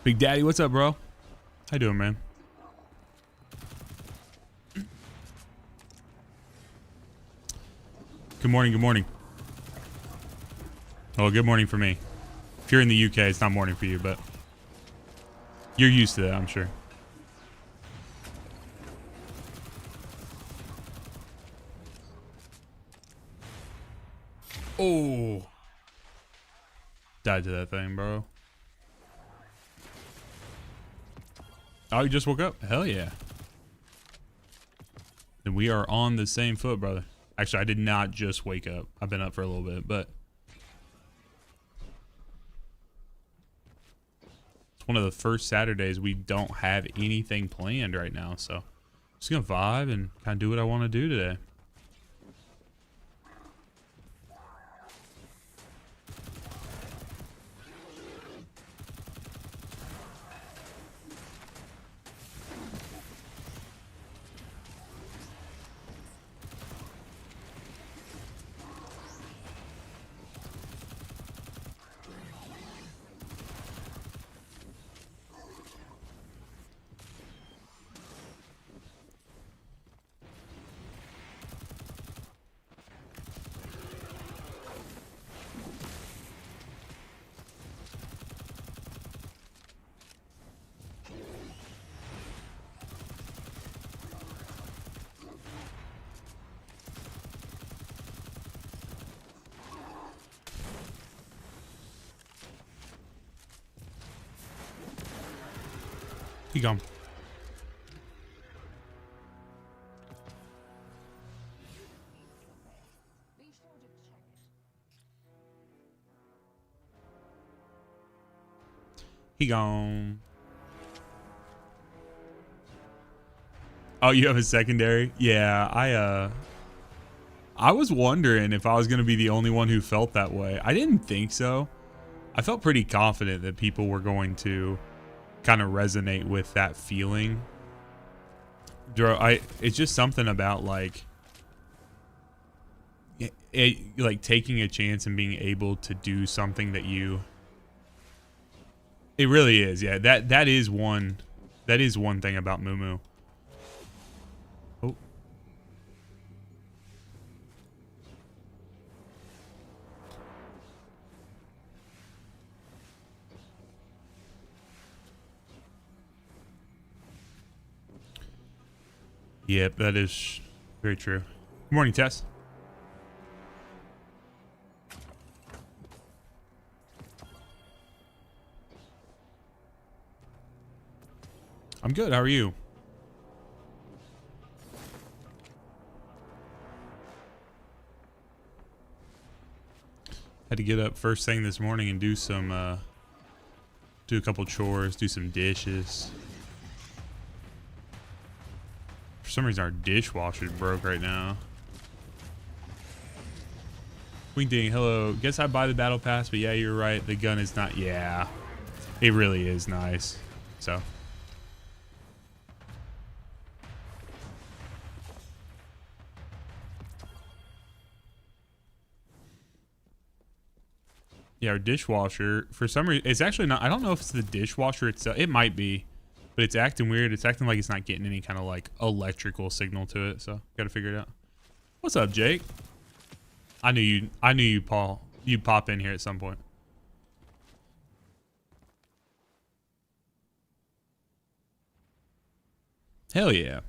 Big Daddy, what's up, bro? How you doing, man? Good morning, good morning. Oh, good morning for me. If you're in the UK, it's not morning for you, but you're used to that, I'm sure. Oh. Died to that thing, bro. Oh, you just woke up? Hell yeah. Then we are on the same foot, brother. Actually, I did not just wake up. I've been up for a little bit, but it's one of the first Saturdays we don't have anything planned right now, so I'm just gonna vibe and kind of do what I want to do today. He gone. He gone. Oh, you have a secondary? Yeah, I was wondering if I was going to be the only one who felt that way. I didn't think so. I felt pretty confident that people were going to kind of resonate with that feeling. It's just something about like like taking a chance and being able to do something that it really is. Yeah, that is one thing about Moo. Oh. Yep, that is very true. Good morning, Tess. I'm good. How are you? Had to get up first thing this morning and do a couple chores, do some dishes. For some reason, our dishwasher's broke right now. Wing Ding, hello. Guess I buy the battle pass, but yeah, you're right. The gun is not. Yeah, it really is nice. So. Yeah, our dishwasher, for some reason, it's actually not. I don't know if it's the dishwasher itself. It might be, but it's acting weird. It's acting like it's not getting any kind of like electrical signal to it. So got to figure it out. What's up, Jake? I knew you, Paul. You'd pop in here at some point. Hell yeah.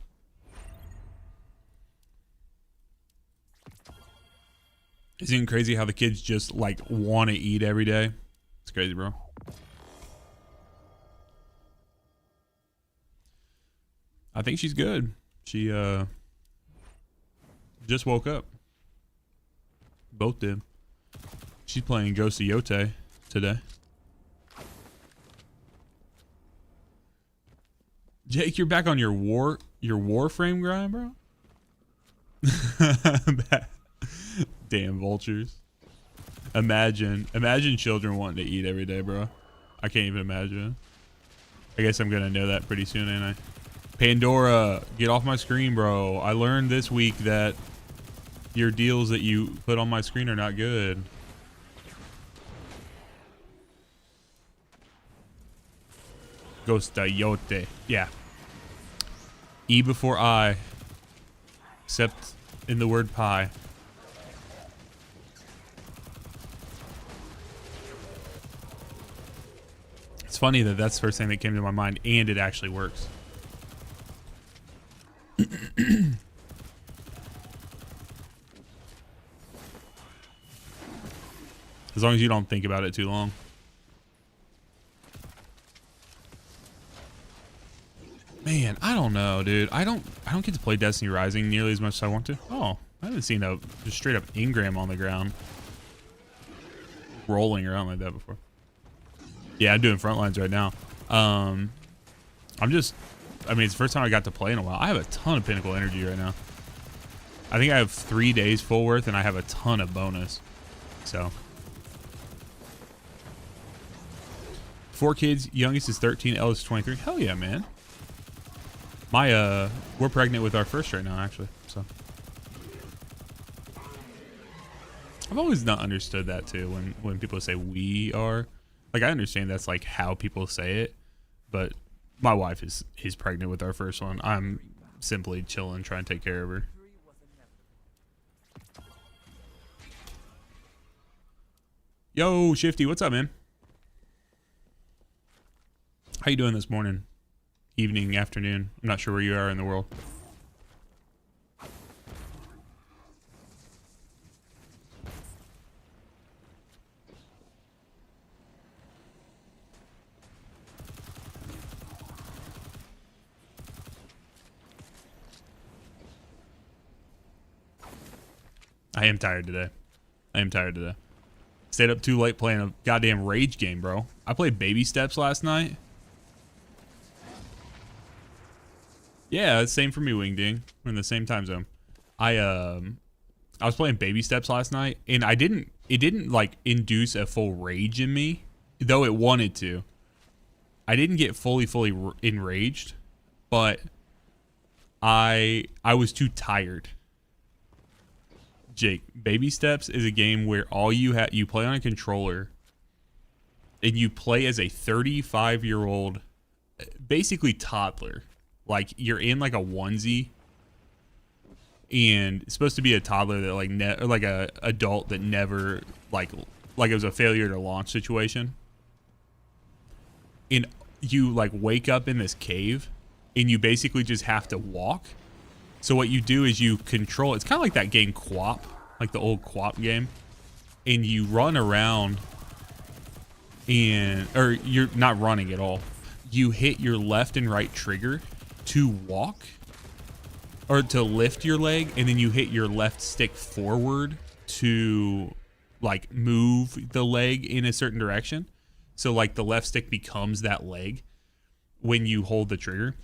Isn't it crazy how the kids just like want to eat every day? It's crazy, bro. I think she's good. She just woke up. Both did. She's playing Ghost of Yote today. Jake, you're back on your Warframe grind, bro? Damn vultures. Imagine children wanting to eat every day, bro. I can't even imagine. I guess I'm gonna know that pretty soon, ain't I? Pandora, get off my screen, bro. I learned this week that your deals that you put on my screen are not good. Ghostayote. Yeah. E before I. Except in the word pie. It's funny that that's the first thing that came to my mind, and it actually works. As long as you don't think about it too long. Man, I don't know, dude. I don't get to play Destiny Rising nearly as much as I want to. Oh, I haven't seen a just straight up engram on the ground rolling around like that before. Yeah, I'm doing frontlines right now. I mean, it's the first time I got to play in a while. I have a ton of Pinnacle energy right now. I think I have 3 days full worth, and I have a ton of bonus. So, 4 kids, youngest is 13, eldest is 23. Hell yeah, man. We're pregnant with our first right now, actually. So, I've always not understood that too. When people say we are, like, I understand that's like how people say it, but my wife is pregnant with our first one. I'm simply chilling, trying to take care of her. Yo, Shifty, what's up, man? How you doing this morning? Evening, afternoon? I'm not sure where you are in the world. I am tired today. Stayed up too late playing a goddamn rage game, bro. I played Baby Steps last night. Yeah, same for me, Wingding. We're in the same time zone. I was playing Baby Steps last night, and it didn't like induce a full rage in me, though it wanted to. I didn't get fully enraged, but I was too tired. Jake, Baby Steps is a game where all you play on a controller, and you play as a 35-year-old, basically toddler. Like, you're in like a onesie, and it's supposed to be a toddler that or like a adult that never like it was a failure to launch situation. And you like wake up in this cave, and you basically just have to walk. So what you do is you control, it's kind of like that game Quap, like the old Quap game, and you run around, or you're not running at all. You hit your left and right trigger to walk, or to lift your leg, and then you hit your left stick forward to like move the leg in a certain direction. So like the left stick becomes that leg when you hold the trigger.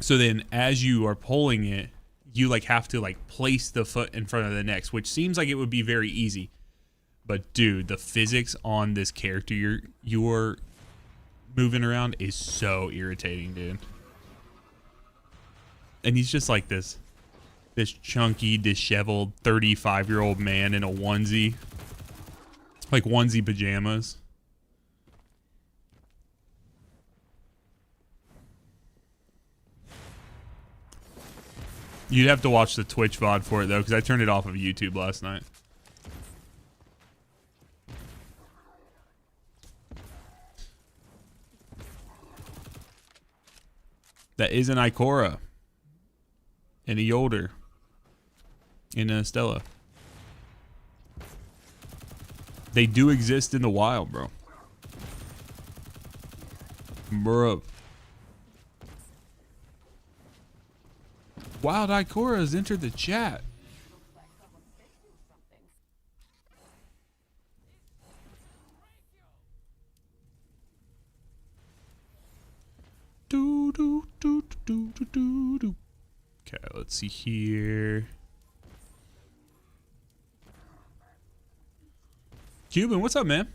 So then as you are pulling it, you like have to like place the foot in front of the next, which seems like it would be very easy. But dude, the physics on this character you're moving around is so irritating, dude. And he's just like this chunky, disheveled 35-year-old man in a onesie. Like onesie pajamas. You'd have to watch the Twitch VOD for it, though, because I turned it off of YouTube last night. That is an Ikora. And a Yolder. And a Stella. They do exist in the wild, bro. Bro. Wild Ikora has entered the chat. Do do do do do do do. Okay, let's see here. Cuban, what's up, man?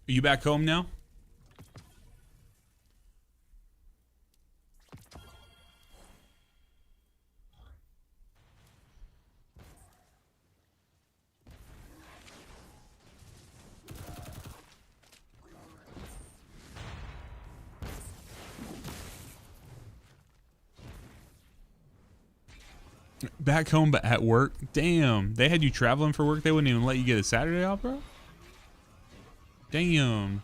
Are you back home now? Back home, but at work. Damn, they had you traveling for work. They wouldn't even let you get a Saturday off, bro. Damn.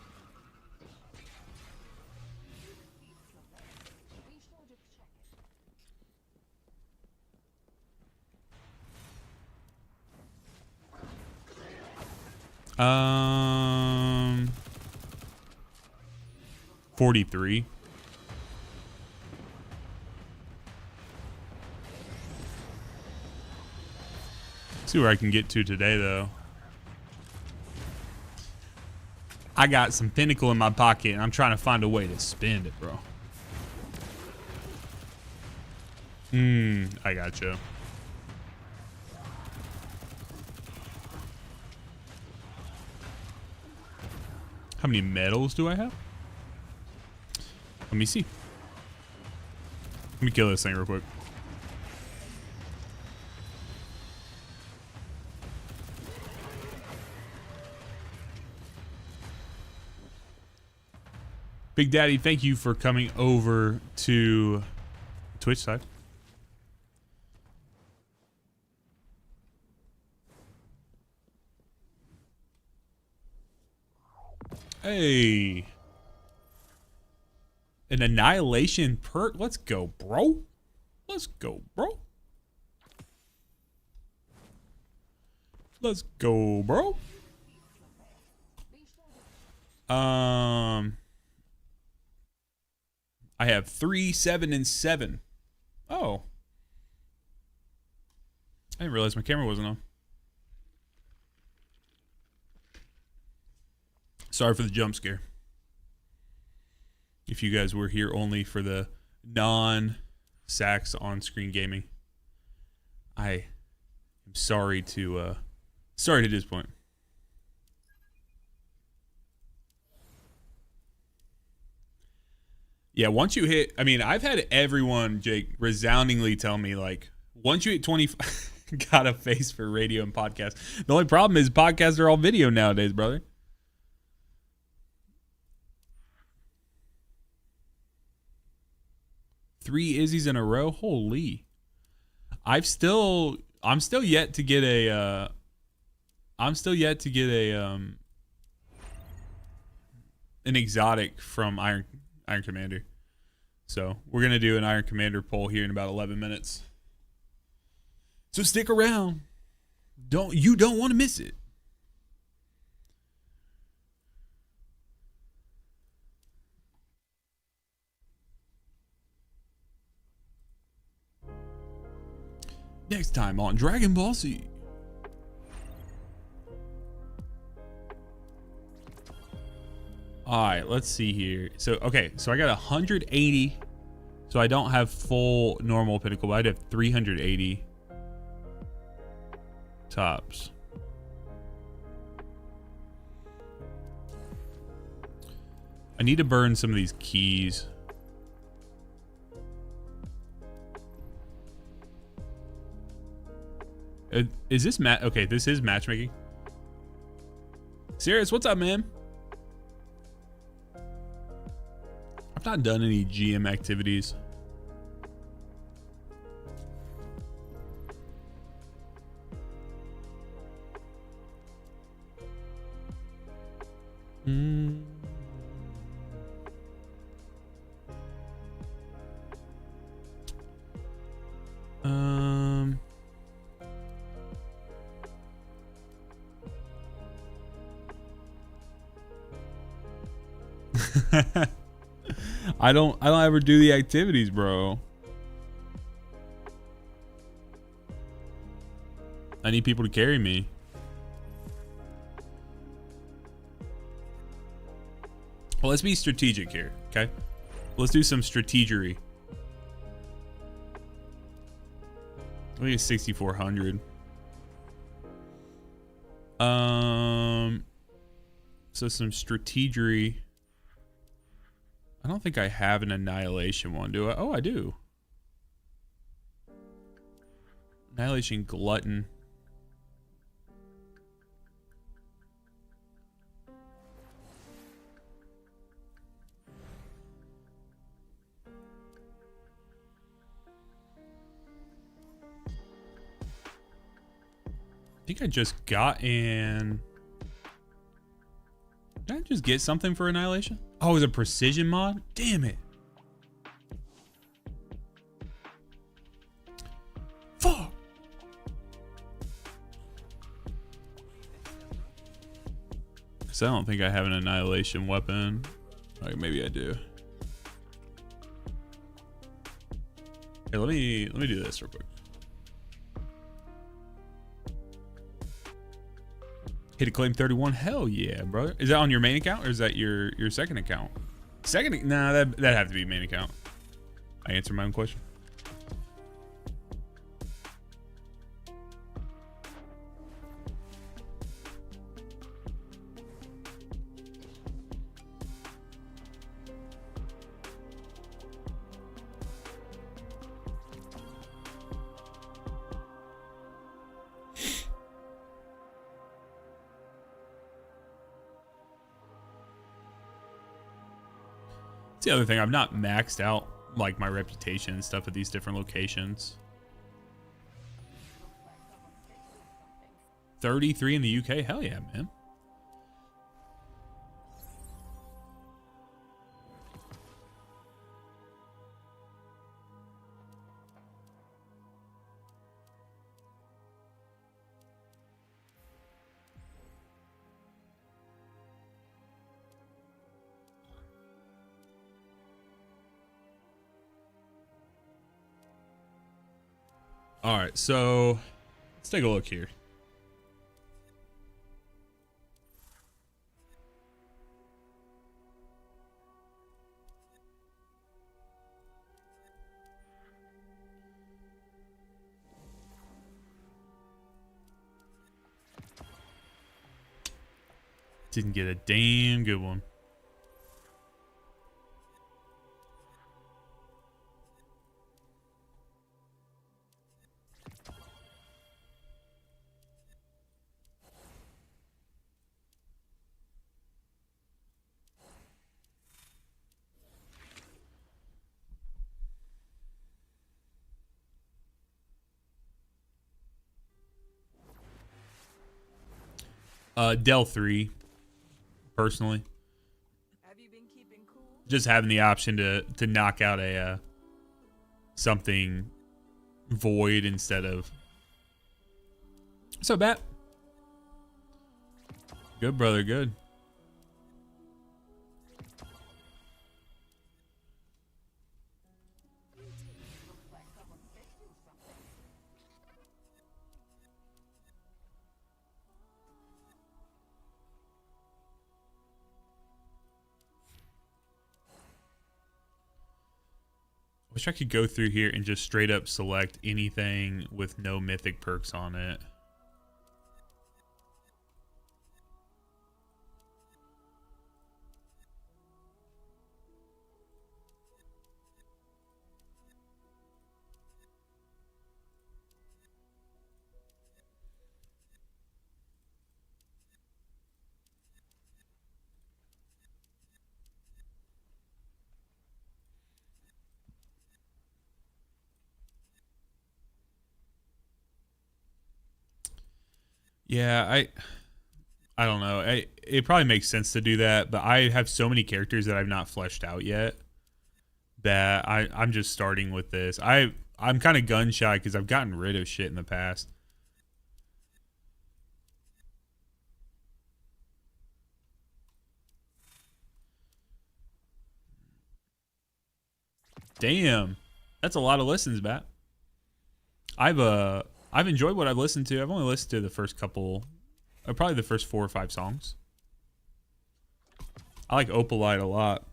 Um, 43. See where I can get to today, though. I got some pinnacle in my pocket, and I'm trying to find a way to spend it, bro. I gotcha. How many medals do I have? Let me see. Let me kill this thing real quick. Big Daddy, thank you for coming over to Twitch side. Hey. An annihilation perk. Let's go, bro. Let's go, bro. Let's go, bro. I have 3, 7, and 7. Oh. I didn't realize my camera wasn't on. Sorry for the jump scare. If you guys were here only for the non-Sax on-screen gaming, I am sorry to disappoint. Yeah, once you hit, I mean, I've had everyone, Jake, resoundingly tell me, like, once you hit 20, got a face for radio and podcast. The only problem is podcasts are all video nowadays, brother. Three Izzy's in a row? Holy. I'm still yet to get a, an exotic from Iron Commander. So we're gonna do an Iron Commander poll here in about 11 minutes. So stick around. You don't want to miss it. Next time on Dragon Ball Z. All right, let's see here. So, okay, so I got 180. So I don't have full normal pinnacle, but I'd have 380 tops. I need to burn some of these keys. Is this okay, this is matchmaking. Serious, what's up, man? I've not done any GM activities. I don't ever do the activities, bro. I need people to carry me. Well, let's be strategic here, okay? Let's do some strategery. I think it's 6,400. So some strategery. I don't think I have an annihilation one, do I? Oh, I do. Annihilation glutton. I think I just got in. Did I just get something for Annihilation? Oh, it was a precision mod? Damn it. Fuck. So I don't think I have an Annihilation weapon. Like maybe I do. Here, let me do this real quick. Hit a claim 31. Hell yeah, brother. Is that on your main account or is that your second account? Second? Nah, that'd have to be main account. I answered my own question. That's the other thing. I've not maxed out like my reputation and stuff at these different locations. 33 in the UK. Hell yeah, man. All right, so let's take a look here. Didn't get a damn good one. Dell 3, personally. Have you been keeping cool? Just having the option to knock out a something void instead of. So bad. Good, brother, good. Wish I could go through here and just straight up select anything with no mythic perks on it. Yeah, I don't know. It probably makes sense to do that, but I have so many characters that I've not fleshed out yet that I'm just starting with this. I'm kind of gun shy because I've gotten rid of shit in the past. Damn, that's a lot of listens, Bat. I've enjoyed what I've listened to. I've only listened to the first couple, probably the first 4 or 5 songs. I like Opalite a lot.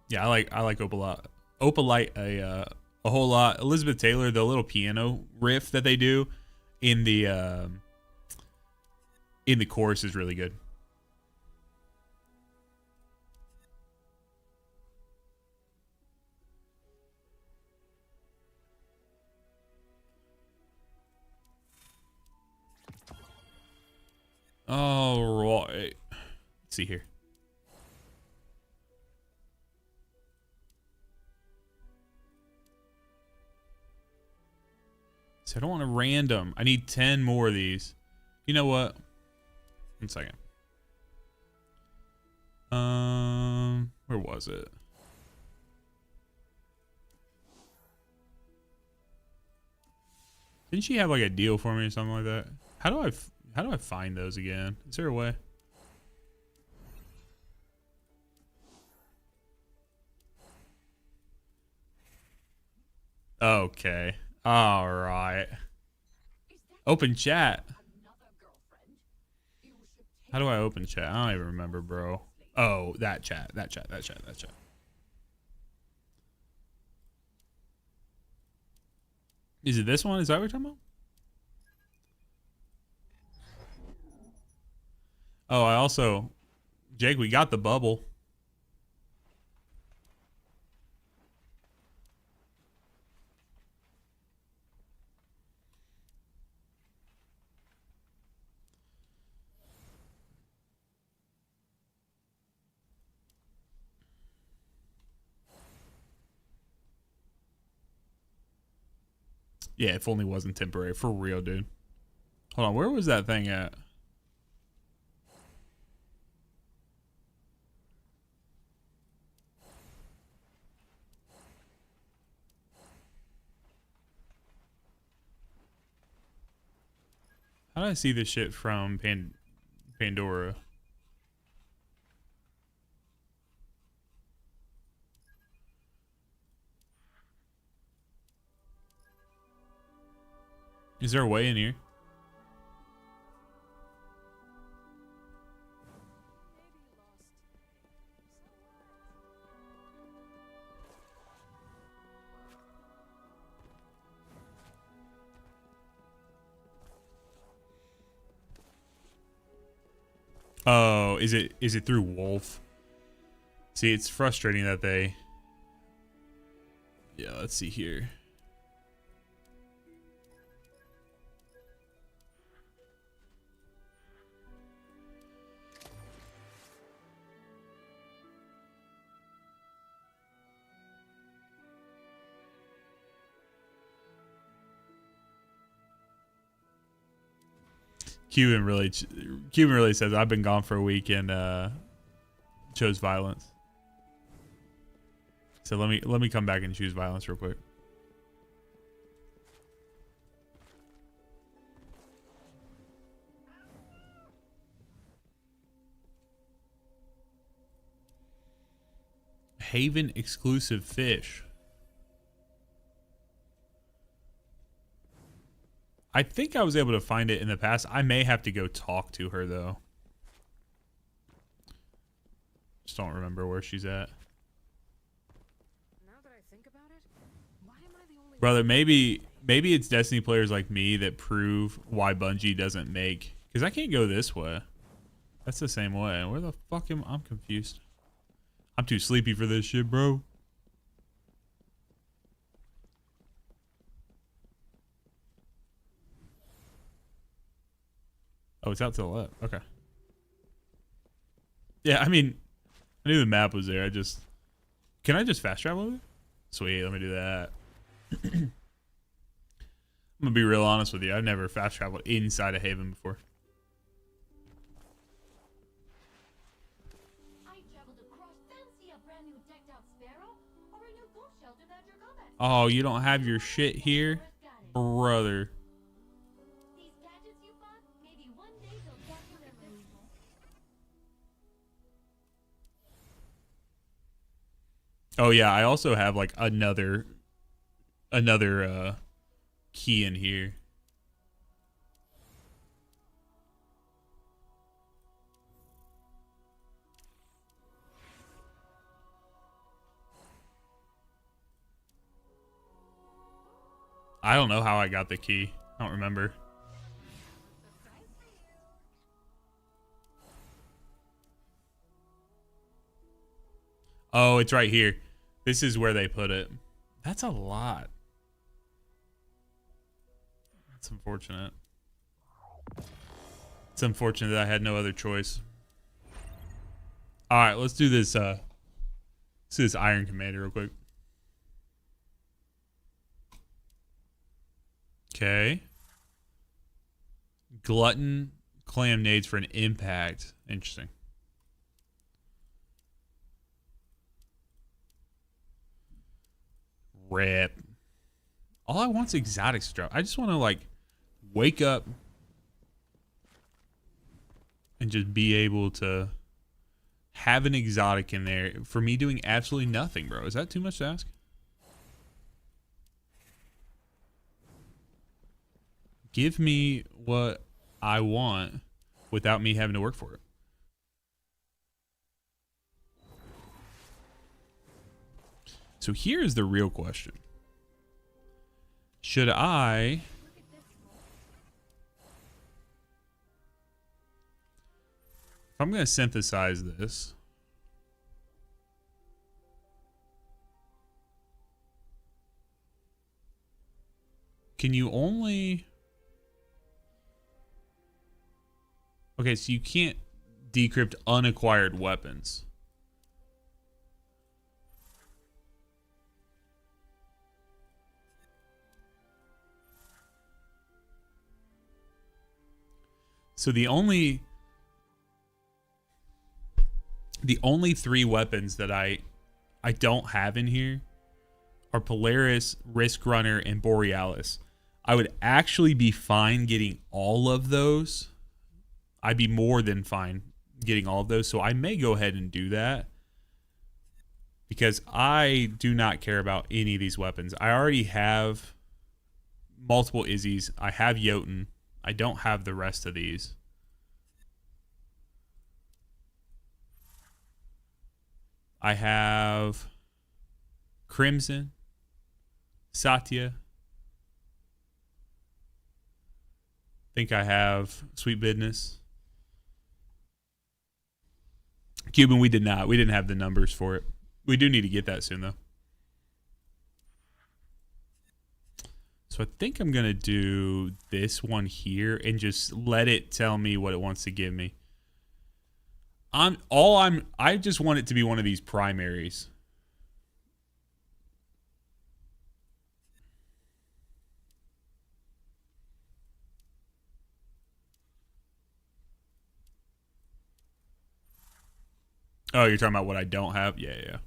Yeah, I like Opalite. Opalite a whole lot. Elizabeth Taylor, the little piano riff that they do in the chorus is really good. All right. Let's see here. So I don't want a random. I need 10 more of these. You know what? 1 second. Where was it? Didn't she have like a deal for me or something like that? How do I find those again? Is there a way? Okay. All right. Open chat. How do I open chat? I don't even remember, bro. Oh, that chat. Is it this one? Is that what you're talking about? Oh, I also... Jake, we got the bubble. Yeah, if only wasn't temporary. For real, dude. Hold on, where was that thing at? How do I see this shit from Pandora? Is there a way in here? Oh, is it through Wolf? See, it's frustrating that they... Yeah, let's see here. Cuban really says I've been gone for a week and chose violence. So let me come back and choose violence real quick. Haven exclusive fish. I think I was able to find it in the past. I may have to go talk to her though. Just don't remember where she's at. Now that I think about it, why am I the only Brother, maybe it's Destiny players like me that prove why Bungie doesn't make... Because I can't go this way. That's the same way. Where the fuck am I'm confused. I'm too sleepy for this shit, bro. Oh, it's out to the left. Okay. Yeah, I mean, I knew the map was there. Can I just fast travel over there? Sweet, let me do that. I'm gonna be real honest with you. I've never fast traveled inside a Haven before. Oh, you don't have your shit here? Brother. Oh yeah, I also have like another key in here. I don't know how I got the key. I don't remember. Oh, it's right here. This is where they put it. That's a lot. That's unfortunate. It's unfortunate that I had no other choice. All right, let's do this. Let's do this Iron Commander real quick. Okay. Glutton clam nades for an impact. Interesting. Rip. All I want is exotics to drop. I just want to like wake up and just be able to have an exotic in there for me doing absolutely nothing, bro. Is that too much to ask? Give me what I want without me having to work for it. So here's the real question. Should I... If I'm going to synthesize this... Can you only... Okay, so you can't decrypt unacquired weapons. So the only three weapons that I don't have in here are Polaris, Risk Runner, and Borealis. I would actually be fine getting all of those. I'd be more than fine getting all of those. So I may go ahead and do that because I do not care about any of these weapons. I already have multiple Izzies. I have Jotun. I don't have the rest of these. I have Crimson, Satya. I think I have Sweet Business. Cuban, we did not. We didn't have the numbers for it. We do need to get that soon, though. So I think I'm going to do this one here and just let it tell me what it wants to give me. I just want it to be one of these primaries. Oh, you're talking about what I don't have? Yeah, yeah.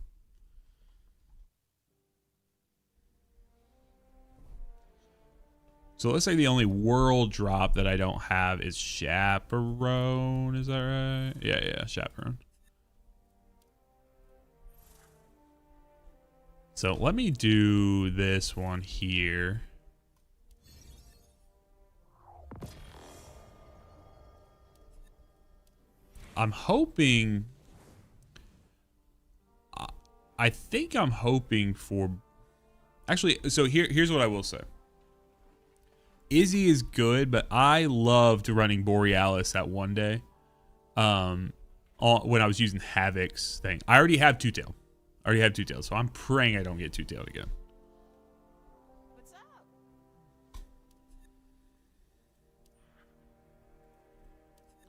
So let's say the only world drop that I don't have is Chaperone. Is that right? Yeah, yeah, Chaperone. So let me do this one here. I'm hoping... I think I'm hoping for... Actually, so here's what I will say. Izzy is good, but I loved running Borealis that one day. When I was using Havoc's thing. I already have Two-Tail. So I'm praying I don't get Two-Tailed again. What's up?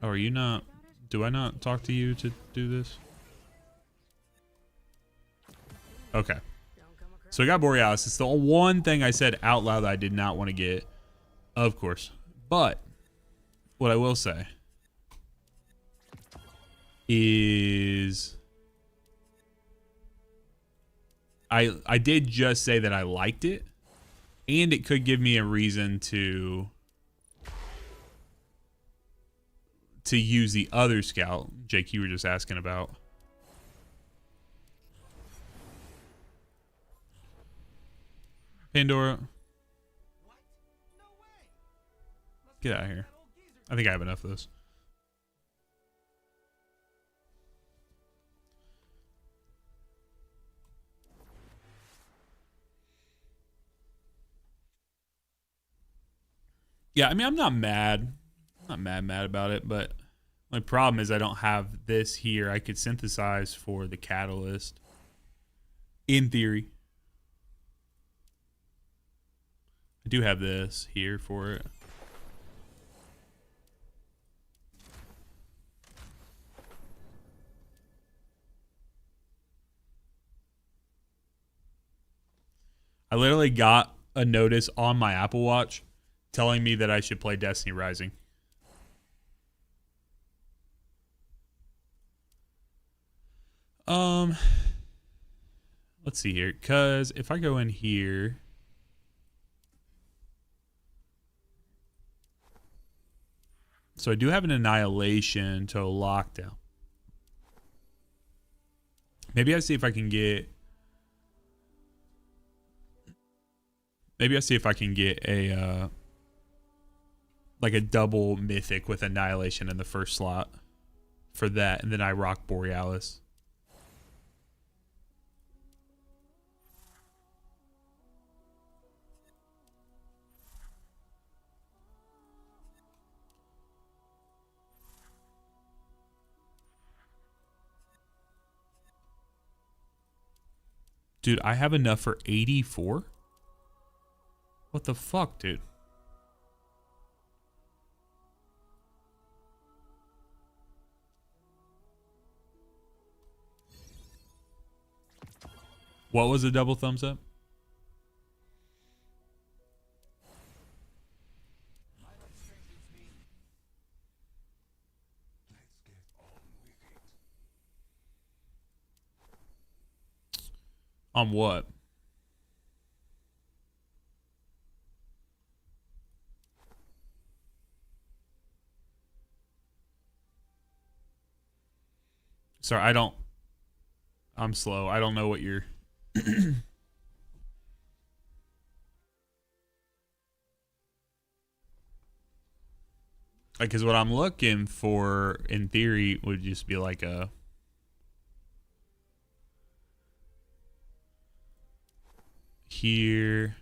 Oh, are you not... Do I not talk to you to do this? Okay. So I got Borealis. It's the one thing I said out loud that I did not want to get. Of course. But what I will say is I did just say that I liked it, and it could give me a reason to use the other scout, Jake, you were just asking about. Pandora. Get out of here. I think I have enough of this. Yeah, I mean, I'm not mad. I'm not mad about it, but my problem is I don't have this here. I could synthesize for the catalyst. In theory. I do have this here for it. I literally got a notice on my Apple Watch telling me that I should play Destiny Rising. Let's see here, cause if I go in here, so I do have an annihilation to a lockdown. Maybe I see if I can get. Maybe I see if I can get a like a double mythic with annihilation in the first slot for that, and then I rock Borealis. Dude, I have enough for 84? What the fuck, dude? What was a double thumbs up? On what? Sorry, I'm slow. I don't know what you're... Because what I'm looking for, in theory, would just be like a... Here...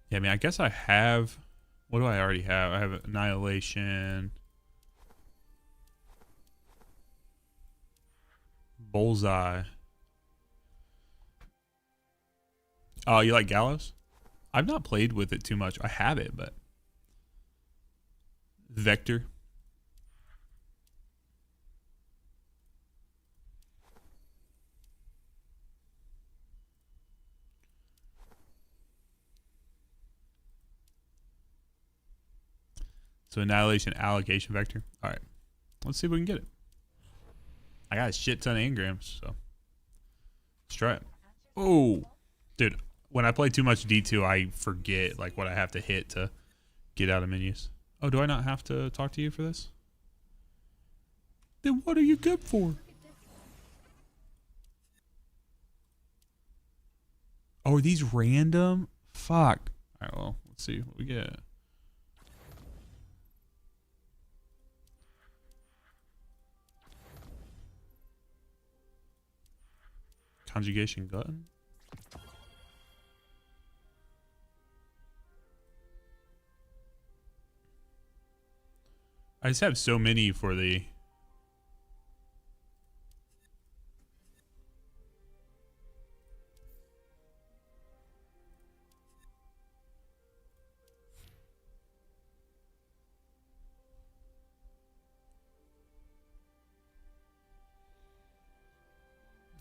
Yeah, I mean, I guess I have... What do I already have? I have Annihilation. Bullseye. Oh, you like Gallows? I've not played with it too much. I have it, but... Vector. So Annihilation, Allocation, Vector. All right. Let's see if we can get it. I got a shit ton of engrams, so... Let's try it. Oh! Dude, when I play too much D2, I forget like what I have to hit to get out of menus. Oh, do I not have to talk to you for this? Then what are you good for? Oh, are these random? Fuck. All right, well, let's see what we get. Conjugation Glutton. I just have so many for the...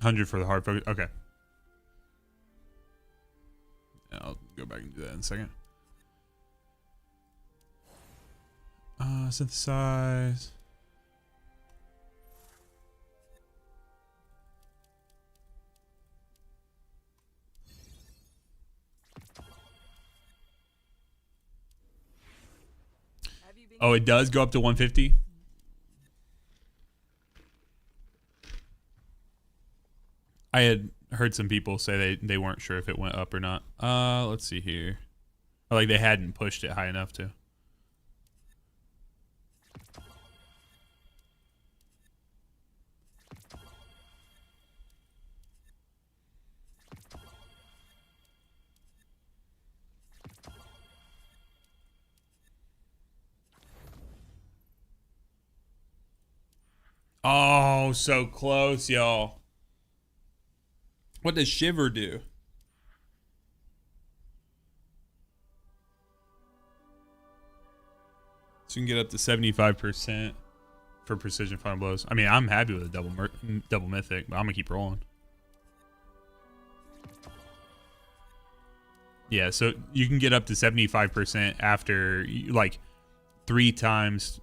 $100 for the hard focus. Okay. Yeah, I'll go back and do that in a second. Synthesize. Oh, it does go up to 150? I had heard some people say they weren't sure if it went up or not. Let's see here. Like they hadn't pushed it high enough to. Oh, so close, y'all. What does Shiver do? So you can get up to 75%. for precision final blows. I mean, I'm happy with a double mythic, but I'm gonna keep rolling. Yeah, so you can get up to 75% after like 3 times,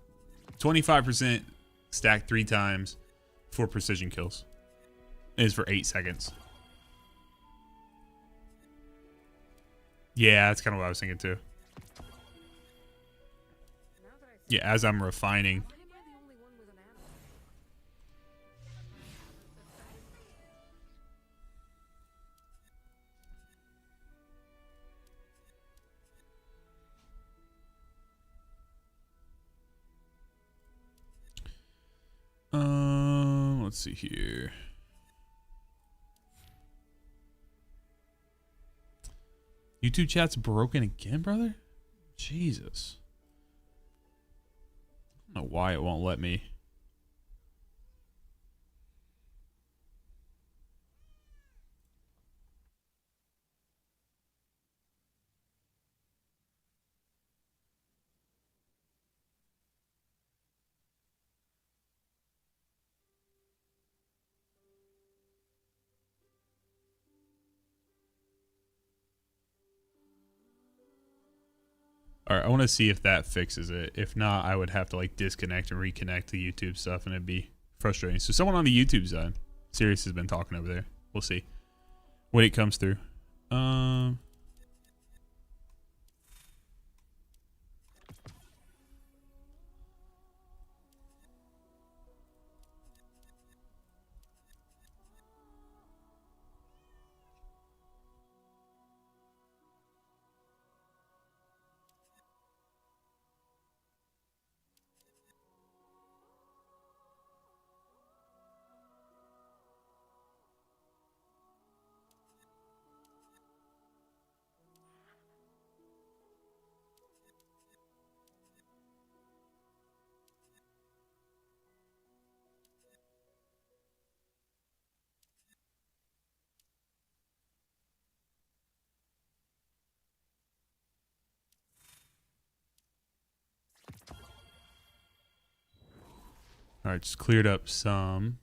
25% stacked 3 times for precision kills. It is for 8 seconds. Yeah, that's kind of what I was thinking too. Yeah, as I'm refining. Let's see here. YouTube chat's broken again, brother? Jesus. I don't know why it won't let me. All right, I want to see if that fixes it. If not, I would have to like disconnect and reconnect the YouTube stuff, and it'd be frustrating. So someone on the YouTube side, Sirius has been talking over there. We'll see when it comes through. All right, just cleared up some.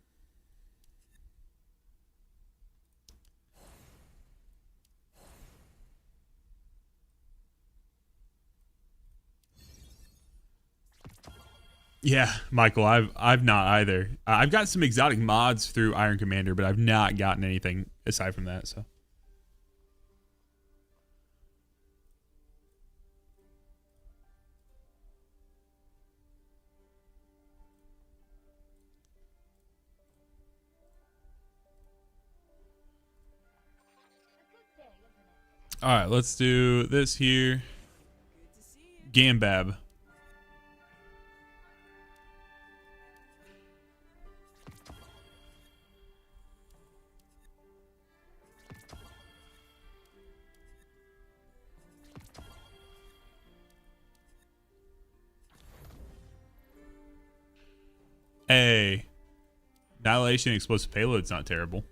Yeah, Michael, I've not either. I've got some exotic mods through Iron Commander, but I've not gotten anything aside from that. So. All right, let's do this here. Gambab. Hey, Annihilation Explosive Payload's not terrible.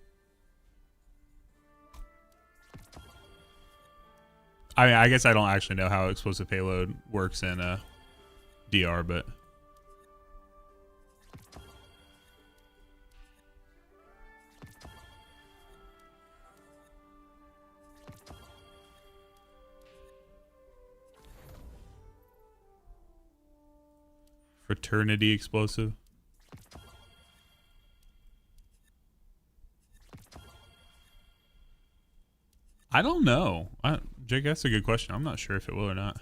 I mean, I guess I don't actually know how Explosive Payload works in DR, but... Fraternity Explosive. I don't know. Jake, that's a good question. I'm not sure if it will or not.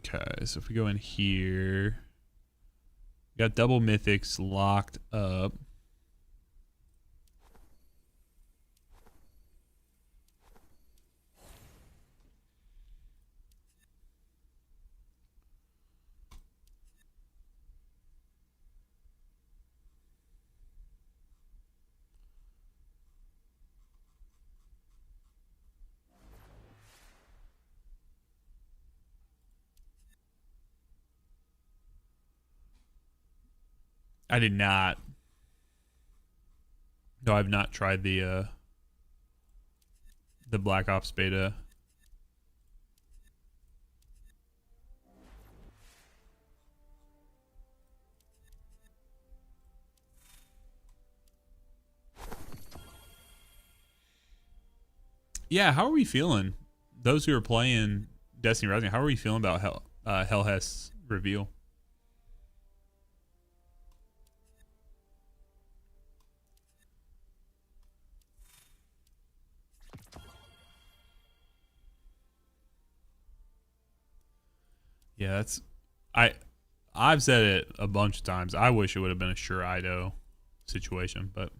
Okay, so if we go in here, we got double mythics locked up. I did not. No, I've not tried the Black Ops beta. Yeah, how are we feeling? Those who are playing Destiny Rising, how are we feeling about Hellhest's reveal? Yeah, that's I've said it a bunch of times. I wish it would have been a sure Ido situation, but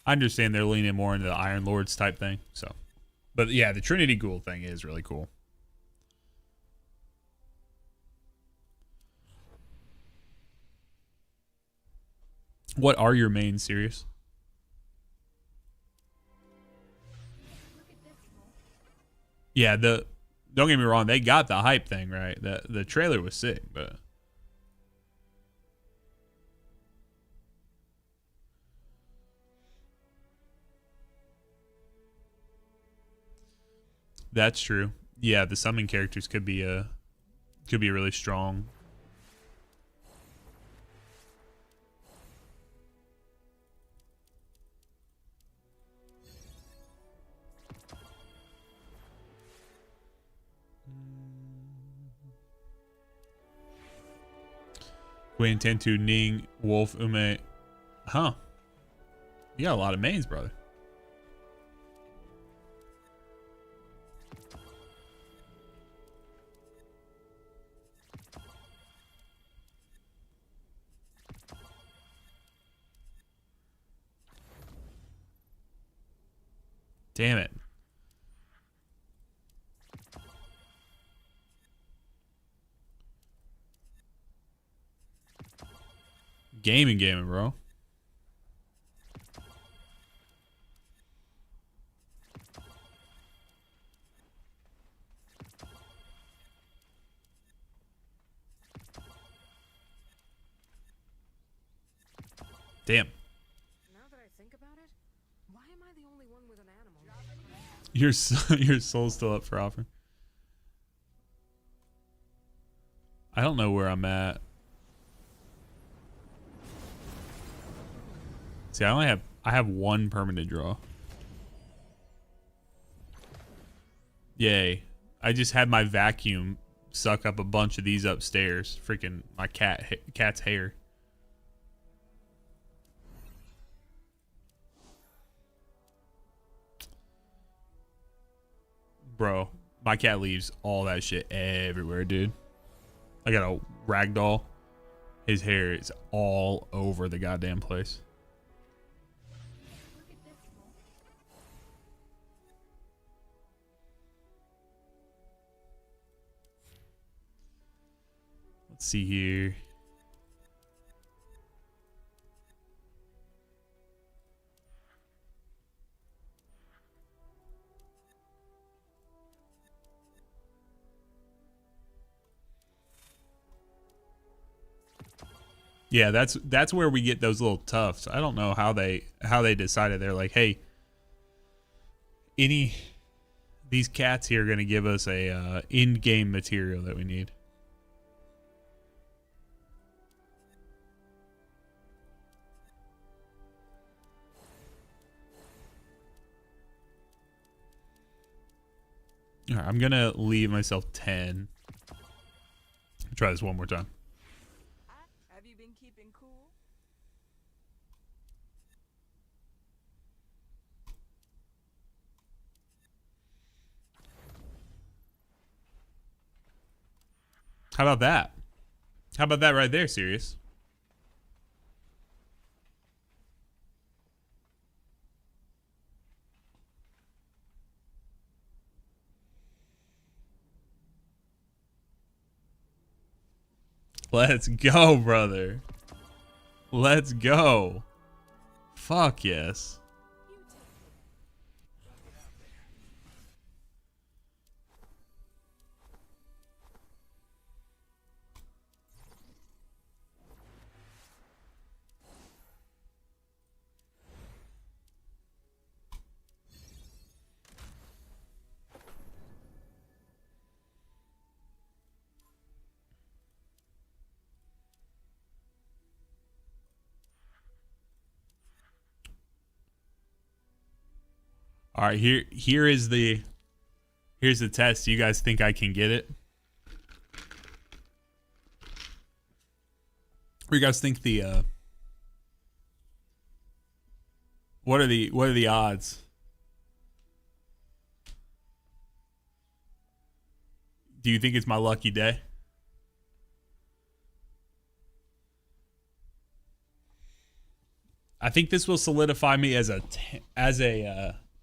I understand they're leaning more into the Iron Lords type thing. So, but yeah, the Trinity Ghoul thing is really cool. What are your main series? Yeah, don't get me wrong, they got the hype thing right. The trailer was sick, but that's true. Yeah, the summon characters could be really strong. Gwen Tentu, Ning, Wolf, Ume. Huh. You got a lot of mains, brother. Damn it. Gaming, bro. Damn. Now that I think about it, why am I the only one with an animal? Your soul's still up for offer. I don't know where I'm at. See, I have one permanent draw. Yay. I just had my vacuum suck up a bunch of these upstairs. Freaking my cat's hair. Bro, my cat leaves all that shit everywhere, dude. I got a ragdoll. His hair is all over the goddamn place. Let's see here. Yeah, that's where we get those little tufts. I don't know how they decided. They're like, hey, these cats here are gonna give us a in-game material that we need. All right, I'm gonna leave myself 10. Try this one more time. Have you been keeping cool? How about that? How about that right there, Sirius? Let's go, brother. Let's go. Fuck yes. All right, here's the test. Do you guys think I can get it? What do you guys think the what are the odds? Do you think it's my lucky day? I think this will solidify me as a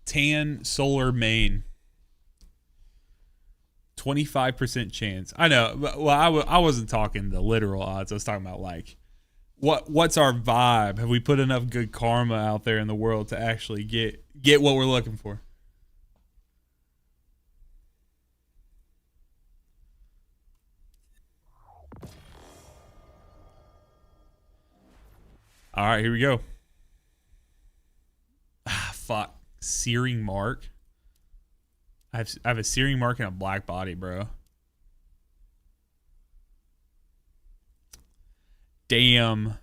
tan solar main. 25% chance. I know. Well, I wasn't talking the literal odds. I was talking about like what's our vibe? Have we put enough good karma out there in the world to actually get what we're looking for? All right, here we go. Ah, fuck. Searing mark. I have a searing mark and a black body, bro. Damn.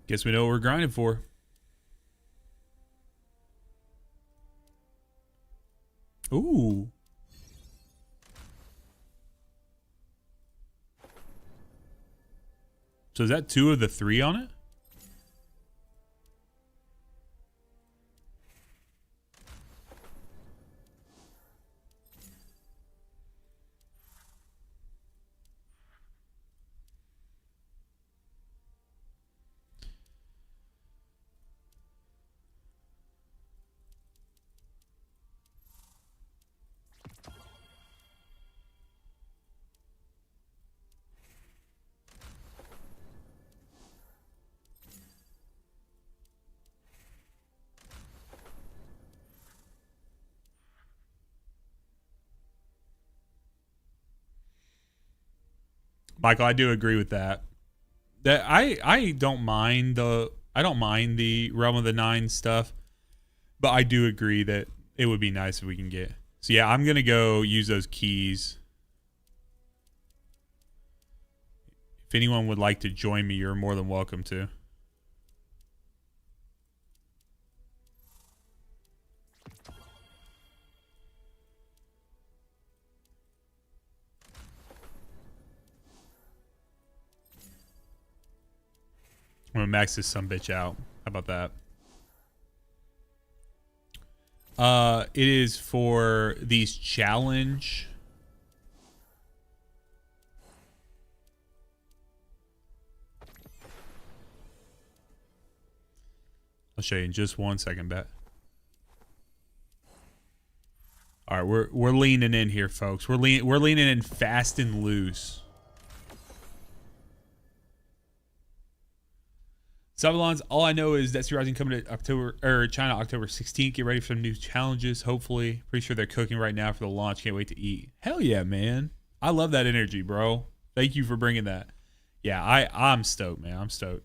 Guess we know what we're grinding for. Ooh. So is that 2 of the 3 on it? Michael, I do agree with that. That I don't mind the Realm of the Nine stuff, but I do agree that it would be nice if we can get. So yeah, I'm gonna go use those keys. If anyone would like to join me, you're more than welcome to. I'm gonna max this sumbitch out. How about that? It is for these challenge. I'll show you in just 1 second, bet. All right, we're leaning in here, folks. We're leaning in fast and loose. Subalons, all I know is that Sea Rising coming to China October 16th. Get ready for some new challenges, hopefully. Pretty sure they're cooking right now for the launch. Can't wait to eat. Hell yeah, man. I love that energy, bro. Thank you for bringing that. Yeah, I'm stoked, man. I'm stoked.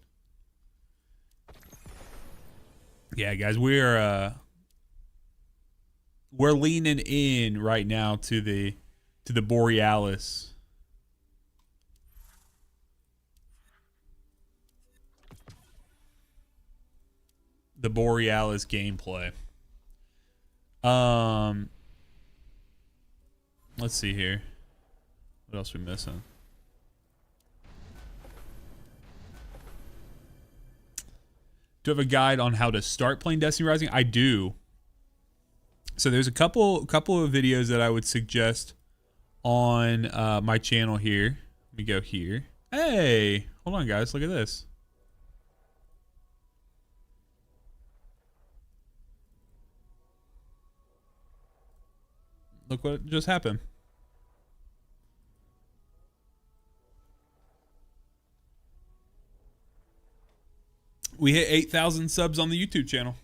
Yeah, guys, we're leaning in right now to the Borealis. The Borealis gameplay. Let's see here. What else are we missing? Do you have a guide on how to start playing Destiny Rising? I do. So there's a couple of videos that I would suggest on my channel here. Let me go here. Hey, hold on, guys. Look at this. Look what just happened. We hit 8,000 subs on the YouTube channel.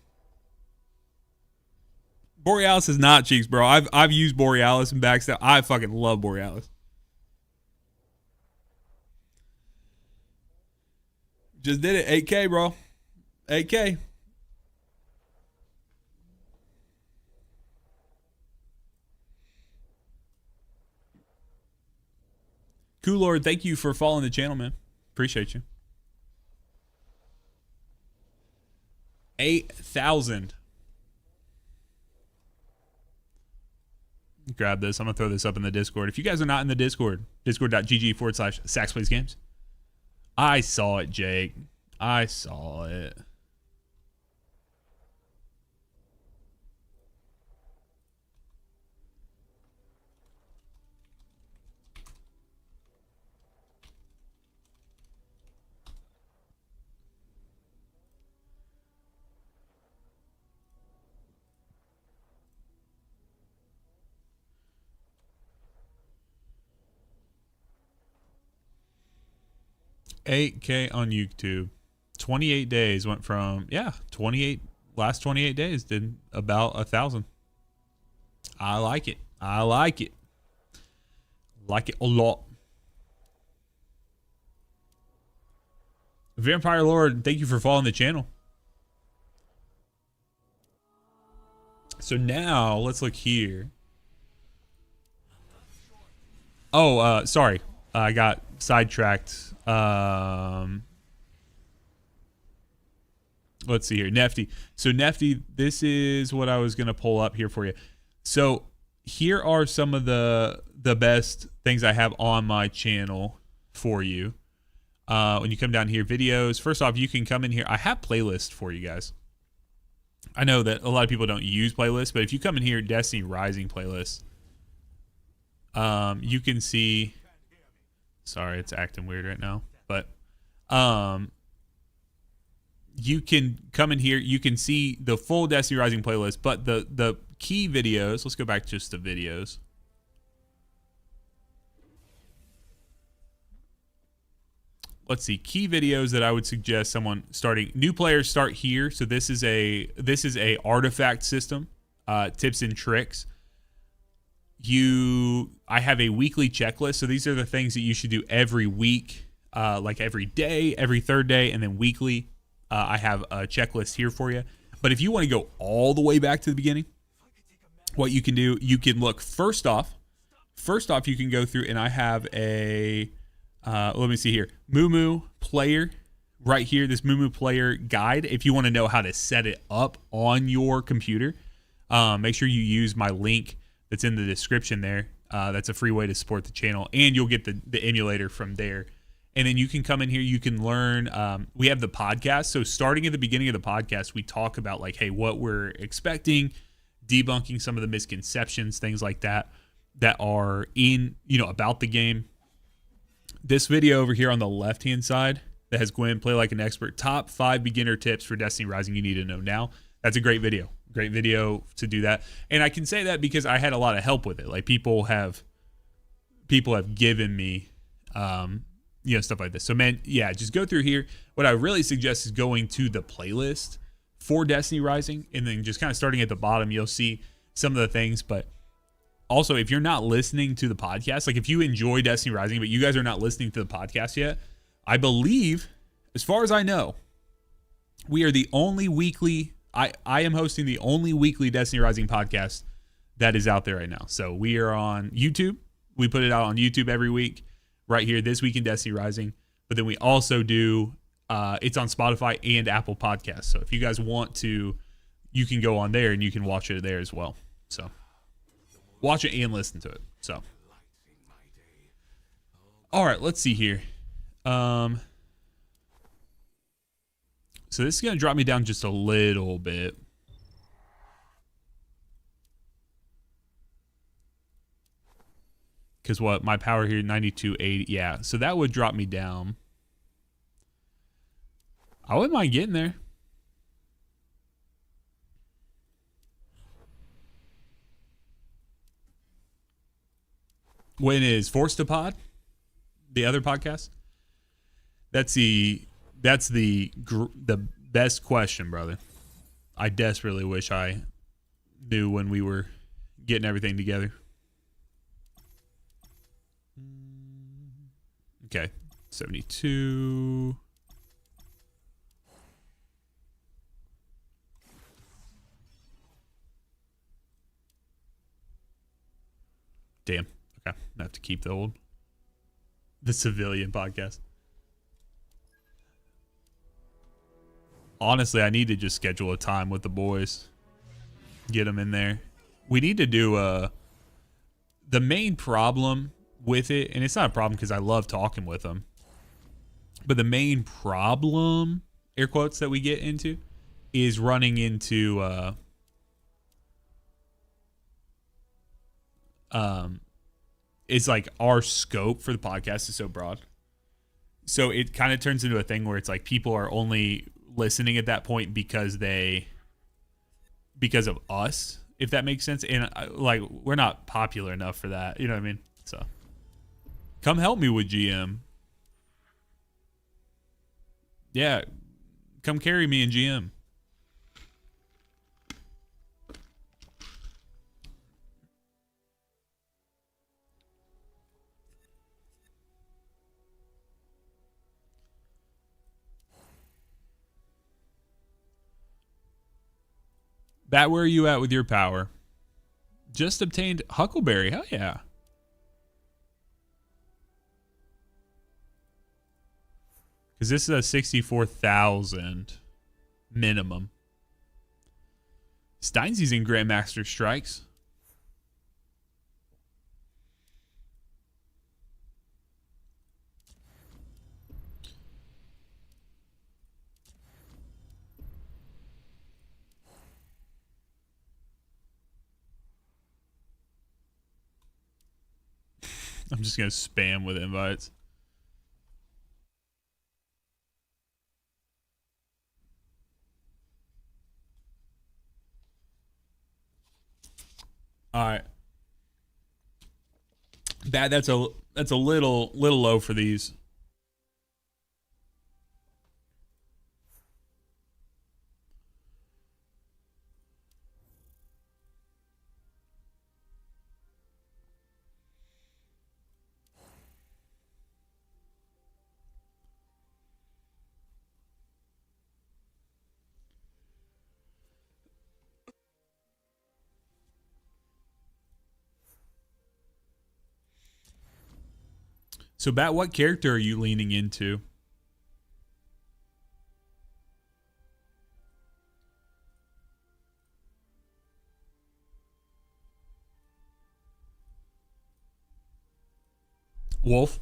Borealis is not cheeks, bro. I've used Borealis and backstab. I fucking love Borealis. Just did it. 8K, bro. 8K. Cool Lord, thank you for following the channel, man. Appreciate you. 8,000. Grab this. I'm going to throw this up in the Discord. If you guys are not in the Discord, discord.gg/SaxPlaysGames. I saw it, Jake. I saw it. $8K on YouTube. 28 days went from, yeah, 28, last 28 days did about 1,000. I like it. I like it. Like it a lot. Vampire Lord, thank you for following the channel. So now let's look here. Oh, sorry. I got sidetracked. Let's see here. Nefty. So Nefty, this is what I was going to pull up here for you. So here are some of the best things I have on my channel for you. When you come down here, videos. First off, you can come in here. I have playlists for you guys. I know that a lot of people don't use playlists, but if you come in here, Destiny Rising playlist, you can see. Sorry, it's acting weird right now, but you can come in here. You can see the full Destiny Rising playlist, but the key videos. Let's go back just to videos. Let's see, key videos that I would suggest someone starting. New players start here. So this is a artifact system, tips and tricks. I have a weekly checklist. So these are the things that you should do every week, like every day, every third day, and then weekly. I have a checklist here for you. But if you want to go all the way back to the beginning, what you can do, you can look first off, you can go through, and I have a, let me see here, Moo player right here, this Moo player guide. If you want to know how to set it up on your computer, make sure you use my link that's in the description there. That's a free way to support the channel, and you'll get the emulator from there. And then you can come in here, you can learn. We have the podcast. So starting at the beginning of the podcast, we talk about like, hey, what we're expecting, debunking some of the misconceptions, things like that are in, about the game. This video over here on the left-hand side that has Gwen play like an expert, top 5 beginner tips for Destiny Rising you need to know now. That's a great video. Great video to do that. And I can say that because I had a lot of help with it. Like people have given me, stuff like this. So man, yeah, just go through here. What I really suggest is going to the playlist for Destiny Rising, and then just kind of starting at the bottom, you'll see some of the things. But also, if you're not listening to the podcast, like if you enjoy Destiny Rising, but you guys are not listening to the podcast yet, I believe, as far as I know, we are the only weekly, I am hosting the only weekly Destiny Rising podcast that is out there right now. So we are on YouTube. We put it out on YouTube every week, right here, This Week in Destiny Rising. But then we also do, it's on Spotify and Apple Podcasts. So if you guys want to, you can go on there and you can watch it there as well. So watch it and listen to it. So, all right, let's see here. So this is going to drop me down just a little bit. Because what? My power here, 9280. Yeah, so that would drop me down. I wouldn't mind getting there. When is Forced to Pod? The other podcast? That's the best question, brother. I desperately wish I knew when we were getting everything together. Okay, 72. Damn. Okay, I have to keep the old The civilian podcast. Honestly, I need to just schedule a time with the boys. Get them in there. We need to do the main problem with it, and it's not a problem because I love talking with them, but the main problem, air quotes, that we get into is running into it's like our scope for the podcast is so broad. So it kind of turns into a thing where it's like people are only listening at that point because of us, if that makes sense. And like, we're not popular enough for that. You know what I mean? So come help me with GM. Yeah. Come carry me in GM. Bat, where are you at with your power? Just obtained Huckleberry. Hell yeah. Because this is a 64,000 minimum. Stein's using Grandmaster Strikes. I'm just going to spam with invites. All right. Bad. That's a little low for these. So, Bat, what character are you leaning into? Wolf.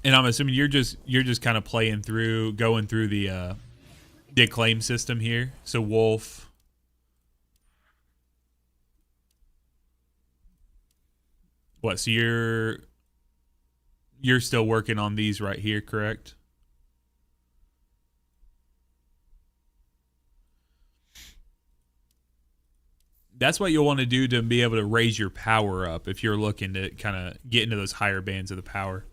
And I'm assuming you're just kind of going through the acclaim system here. So Wolf. What? So you're still working on these right here, correct? That's what you'll want to do to be able to raise your power up if you're looking to kind of get into those higher bands of the power.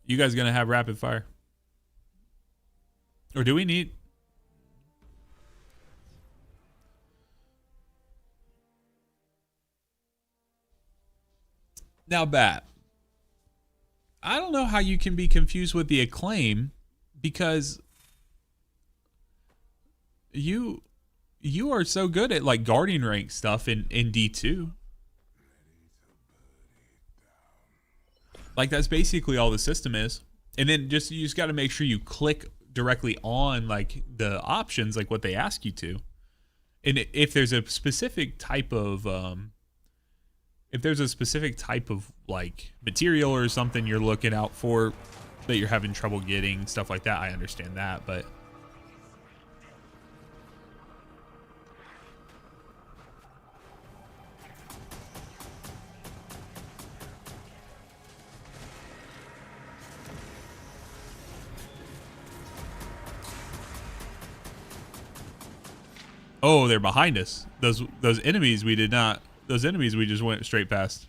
You guys gonna have rapid fire? Or do we need... Now, Bat, I don't know how you can be confused with the acclaim, because you are so good at like guardian rank stuff in D2. Like, that's basically all the system is. And then you just got to make sure you click directly on like the options, like what they ask you to. And if there's a specific type of like material or something you're looking out for that you're having trouble getting, stuff like that, I understand that, but oh, they're behind us. Those enemies we did not. Those enemies we just went straight past.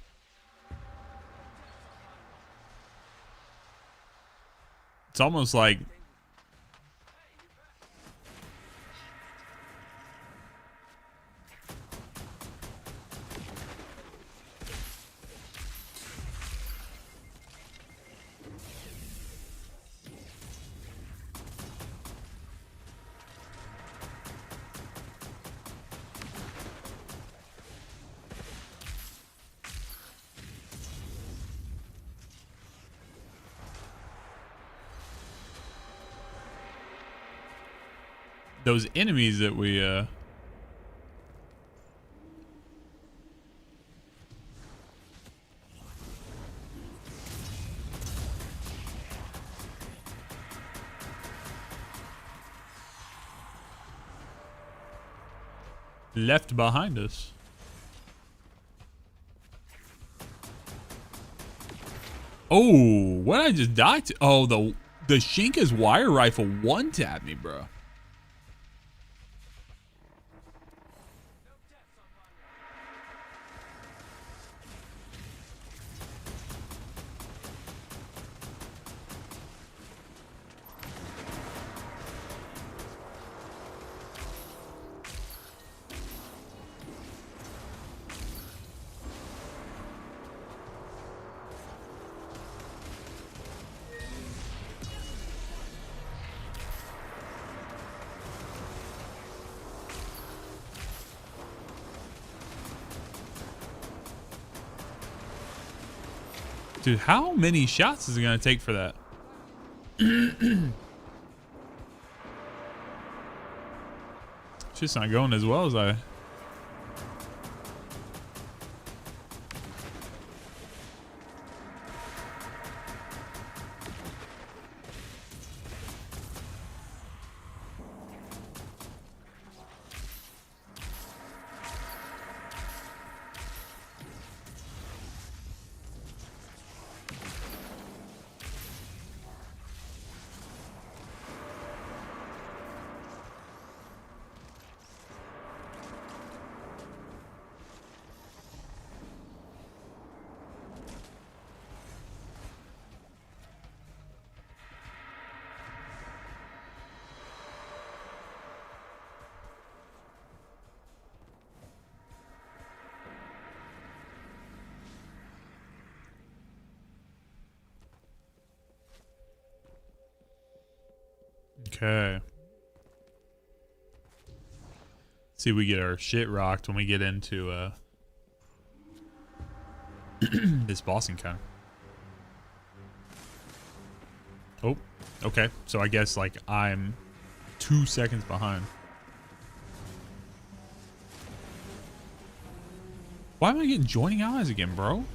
It's almost like those enemies that we left behind us. Oh, what I just died to? Oh, the Shinka's wire rifle one tapped me, bro. Dude, how many shots is it gonna take for that? It's just not going as well as I. Okay. See if we get our shit rocked when we get into this boss encounter. Oh, okay. So I guess like I'm 2 seconds behind. Why am I getting joining allies again, bro?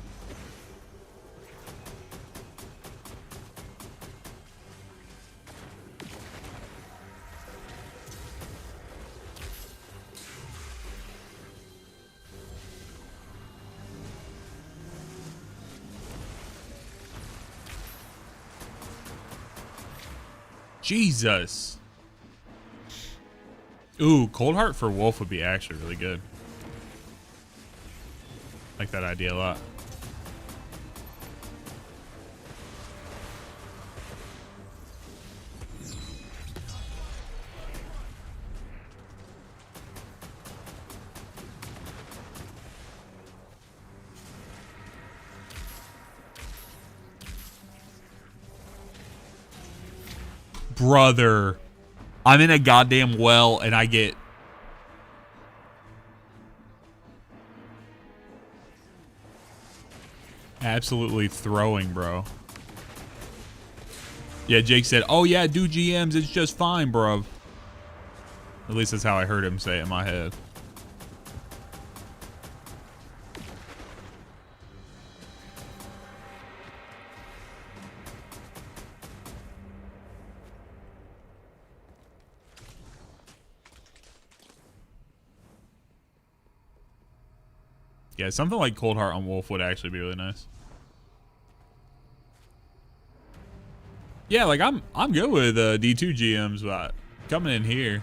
Jesus. Ooh, Cold Heart for Wolf would be actually really good. Like that idea a lot. Brother, I'm in a goddamn well and I get absolutely throwing, bro. Yeah, Jake said, oh yeah, do GMs, it's just fine, bro. At least that's how I heard him say it in my head. Yeah, something like Cold Heart on Wolf would actually be really nice. Yeah, like I'm good with D2 GMs, but coming in here,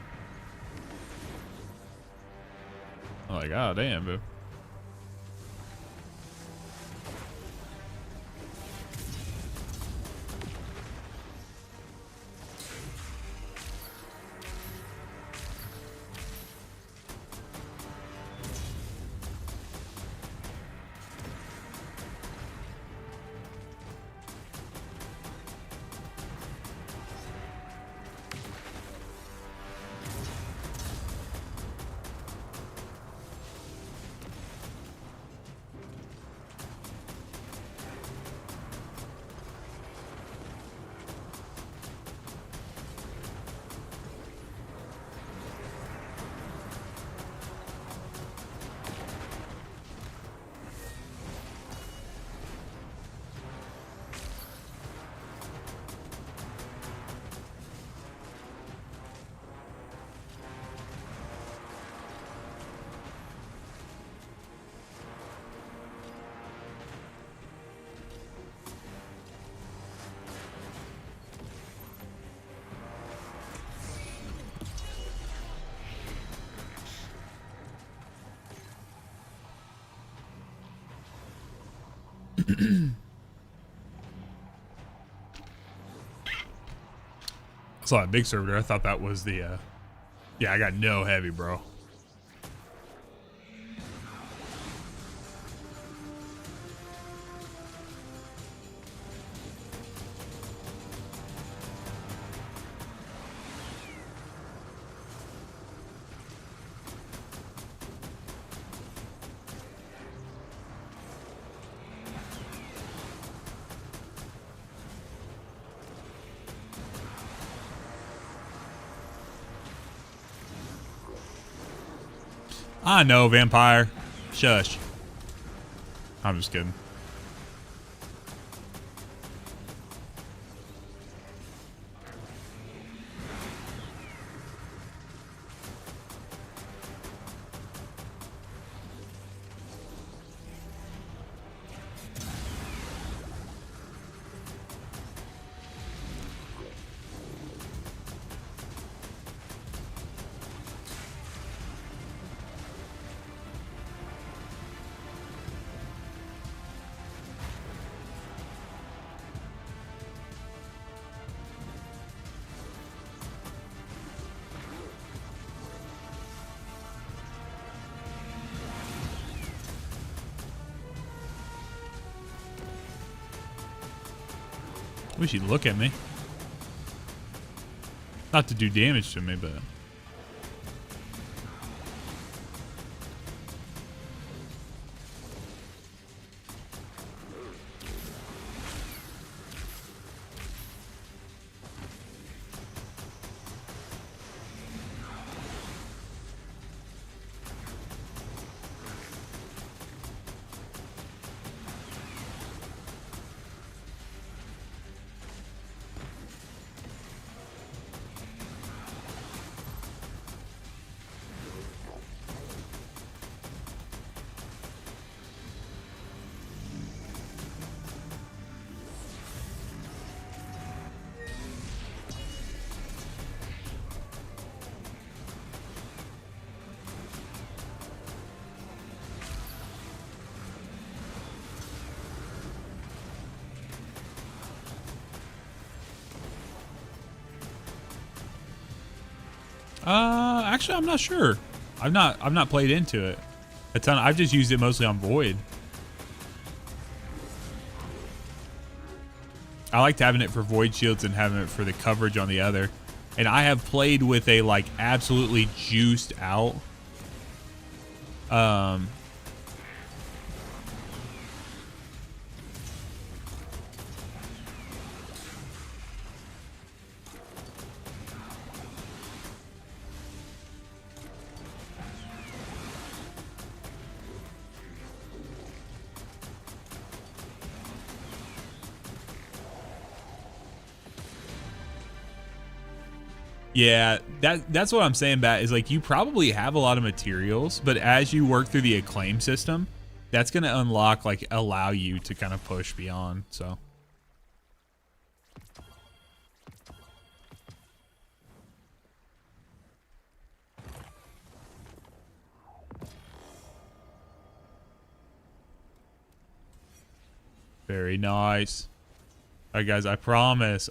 I'm like, oh damn, boo. I saw a big servitor. I thought that was the, yeah, I got no heavy, bro. I know, vampire. Shush. I'm just kidding. Wish he'd look at me. Not to do damage to me, but... Actually, I'm not sure. I've not played into it a ton. I've just used it mostly on Void. I liked having it for Void shields and having it for the coverage on the other. And I have played with a like absolutely juiced out. Yeah, that's what I'm saying, Bat, is like you probably have a lot of materials, but as you work through the acclaim system, that's going to unlock, like, allow you to kind of push beyond, so. Very nice. All right, guys, I promise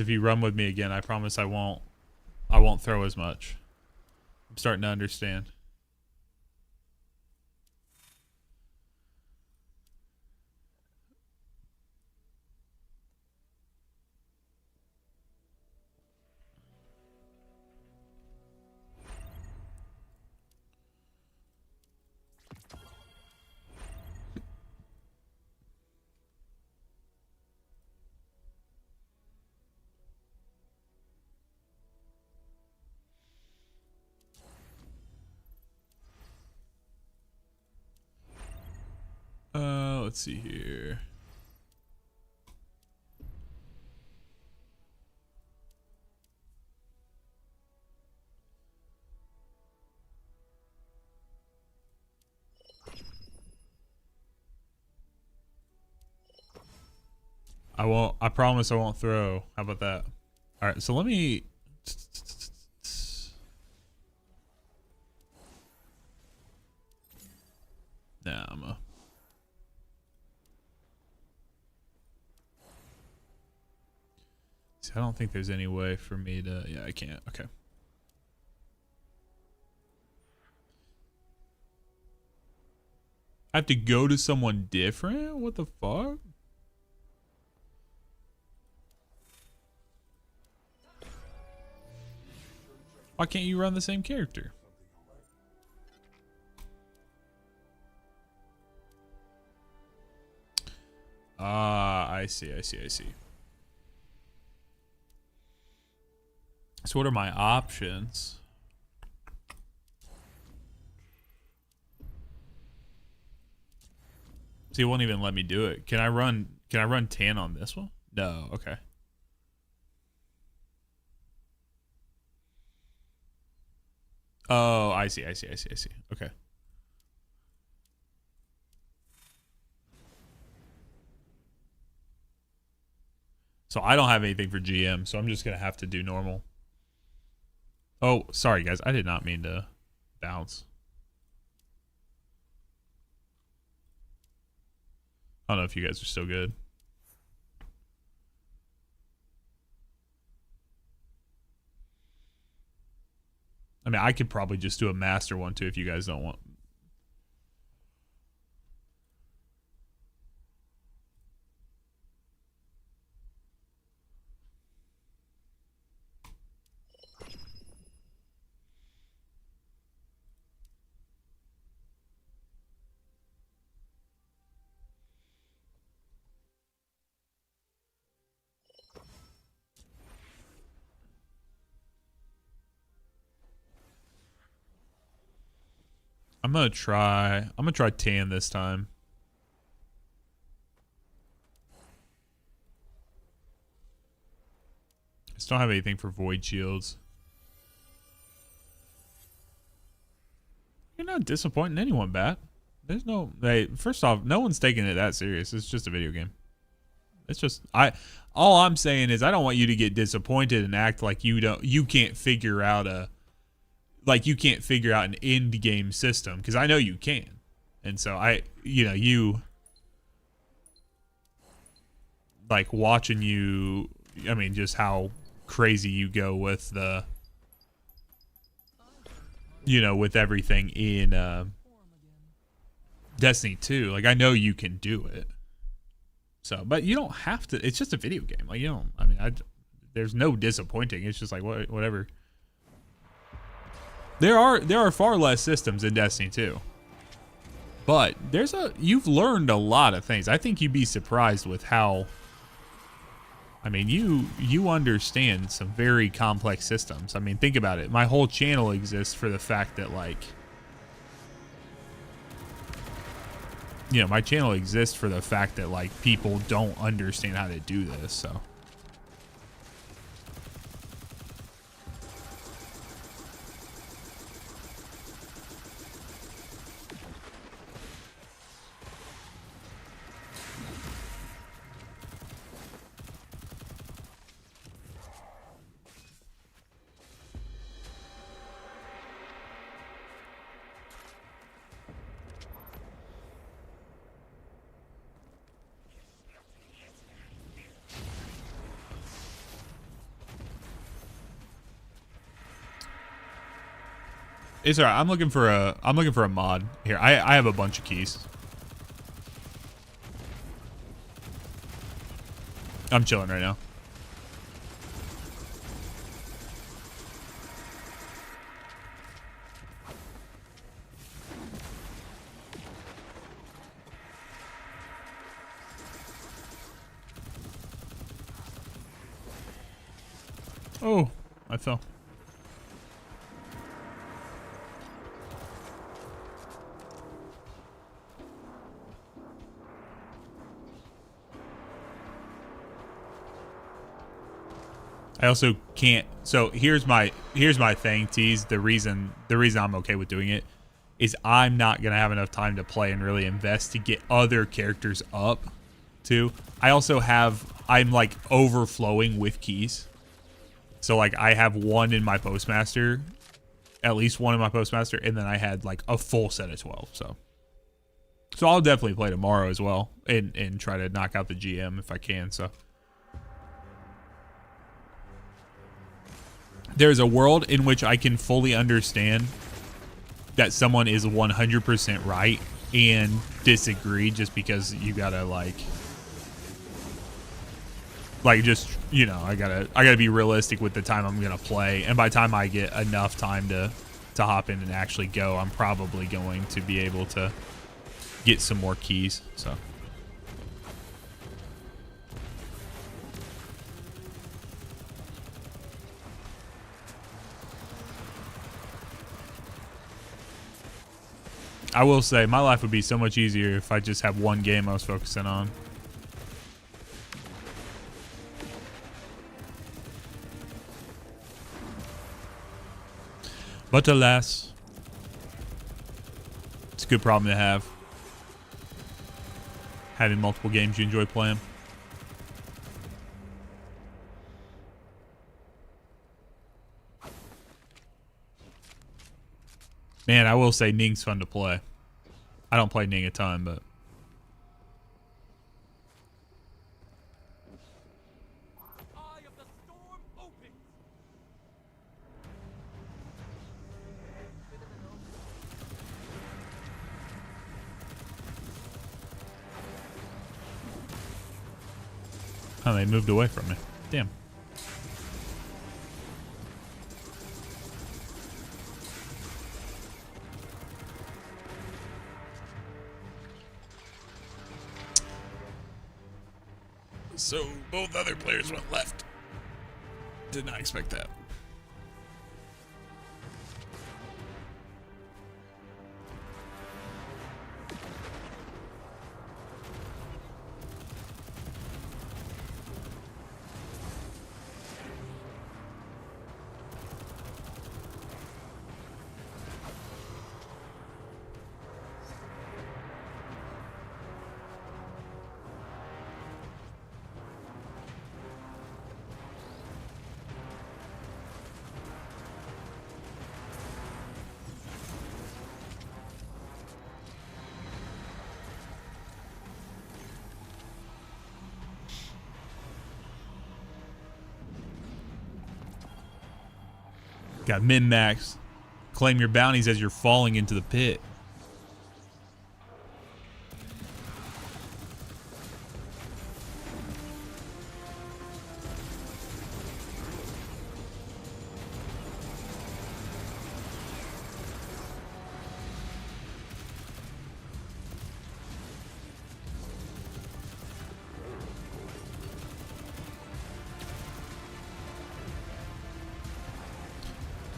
if you run with me again, I promise I won't throw as much. I'm starting to understand. Let's see here. I promise I won't throw. How about that? All right, so let me... Nah, See, I don't think there's any way for me to... Yeah, I can't. Okay. I have to go to someone different? What the fuck? Why can't you run the same character? Ah, I see. So what are my options? See, it won't even let me do it. Can I run tan on this one? No, okay. Oh, I see. Okay. So I don't have anything for GM, so I'm just going to have to do normal. Oh, sorry, guys. I did not mean to bounce. I don't know if you guys are still good. I mean, I could probably just do a master one, too, if you guys don't want... I'm gonna try tan this time. I just don't have anything for void shields. You're not disappointing anyone, Bat. There's no... Hey, first off, no one's taking it that serious. It's just a video game. It's just... All I'm saying is I don't want you to get disappointed and act like you can't figure out a... Like, you can't figure out an end game system, because I know you can. And so like, watching you, I mean, just how crazy you go with the, with everything in Destiny 2. Like, I know you can do it. So, but you don't have to. It's just a video game. Like, there's no disappointing. It's just like, whatever. There are far less systems in Destiny 2. But you've learned a lot of things. I think you'd be surprised with how, I mean, you understand some very complex systems. I mean, think about it. My whole channel exists for the fact that, like, my channel exists for the fact that, like, people don't understand how to do this, so. It's alright. I'm looking for a mod here. I have a bunch of keys. I'm chilling right now. Oh, I fell. I also can't. So here's my thing, Tease. The reason I'm okay with doing it is I'm not gonna have enough time to play and really invest to get other characters up too. I'm like overflowing with keys. So like I have one in my postmaster, at least one in my postmaster, and then I had like a full set of 12. So I'll definitely play tomorrow as well and try to knock out the GM if I can. So. there's a world in which I can fully understand that someone is 100% right and disagree just because you gotta like just, you know, I gotta be realistic with the time I'm gonna play, and by the time I get enough time to hop in and actually go, I'm probably going to be able to get some more keys. So I will say my life would be so much easier if I just have one game I was focusing on. But alas, it's a good problem to have. Having multiple games you enjoy playing. Man, I will say Ning's fun to play. I don't play Ning a ton, but oh, they moved away from me. Damn. So both other players went left. Did not expect that. Got min-max. Claim your bounties as you're falling into the pit.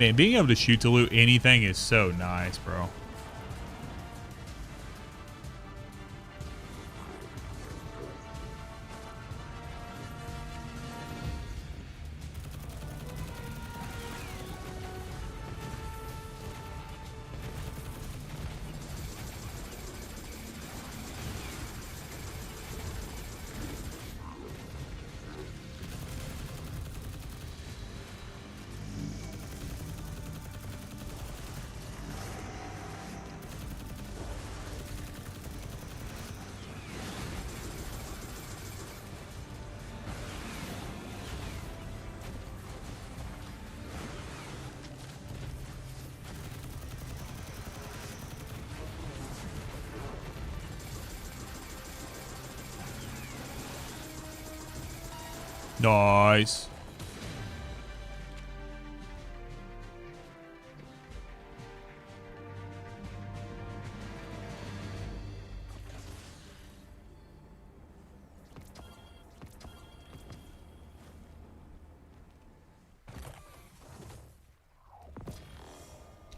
Man, being able to shoot to loot anything is so nice, bro. Nice.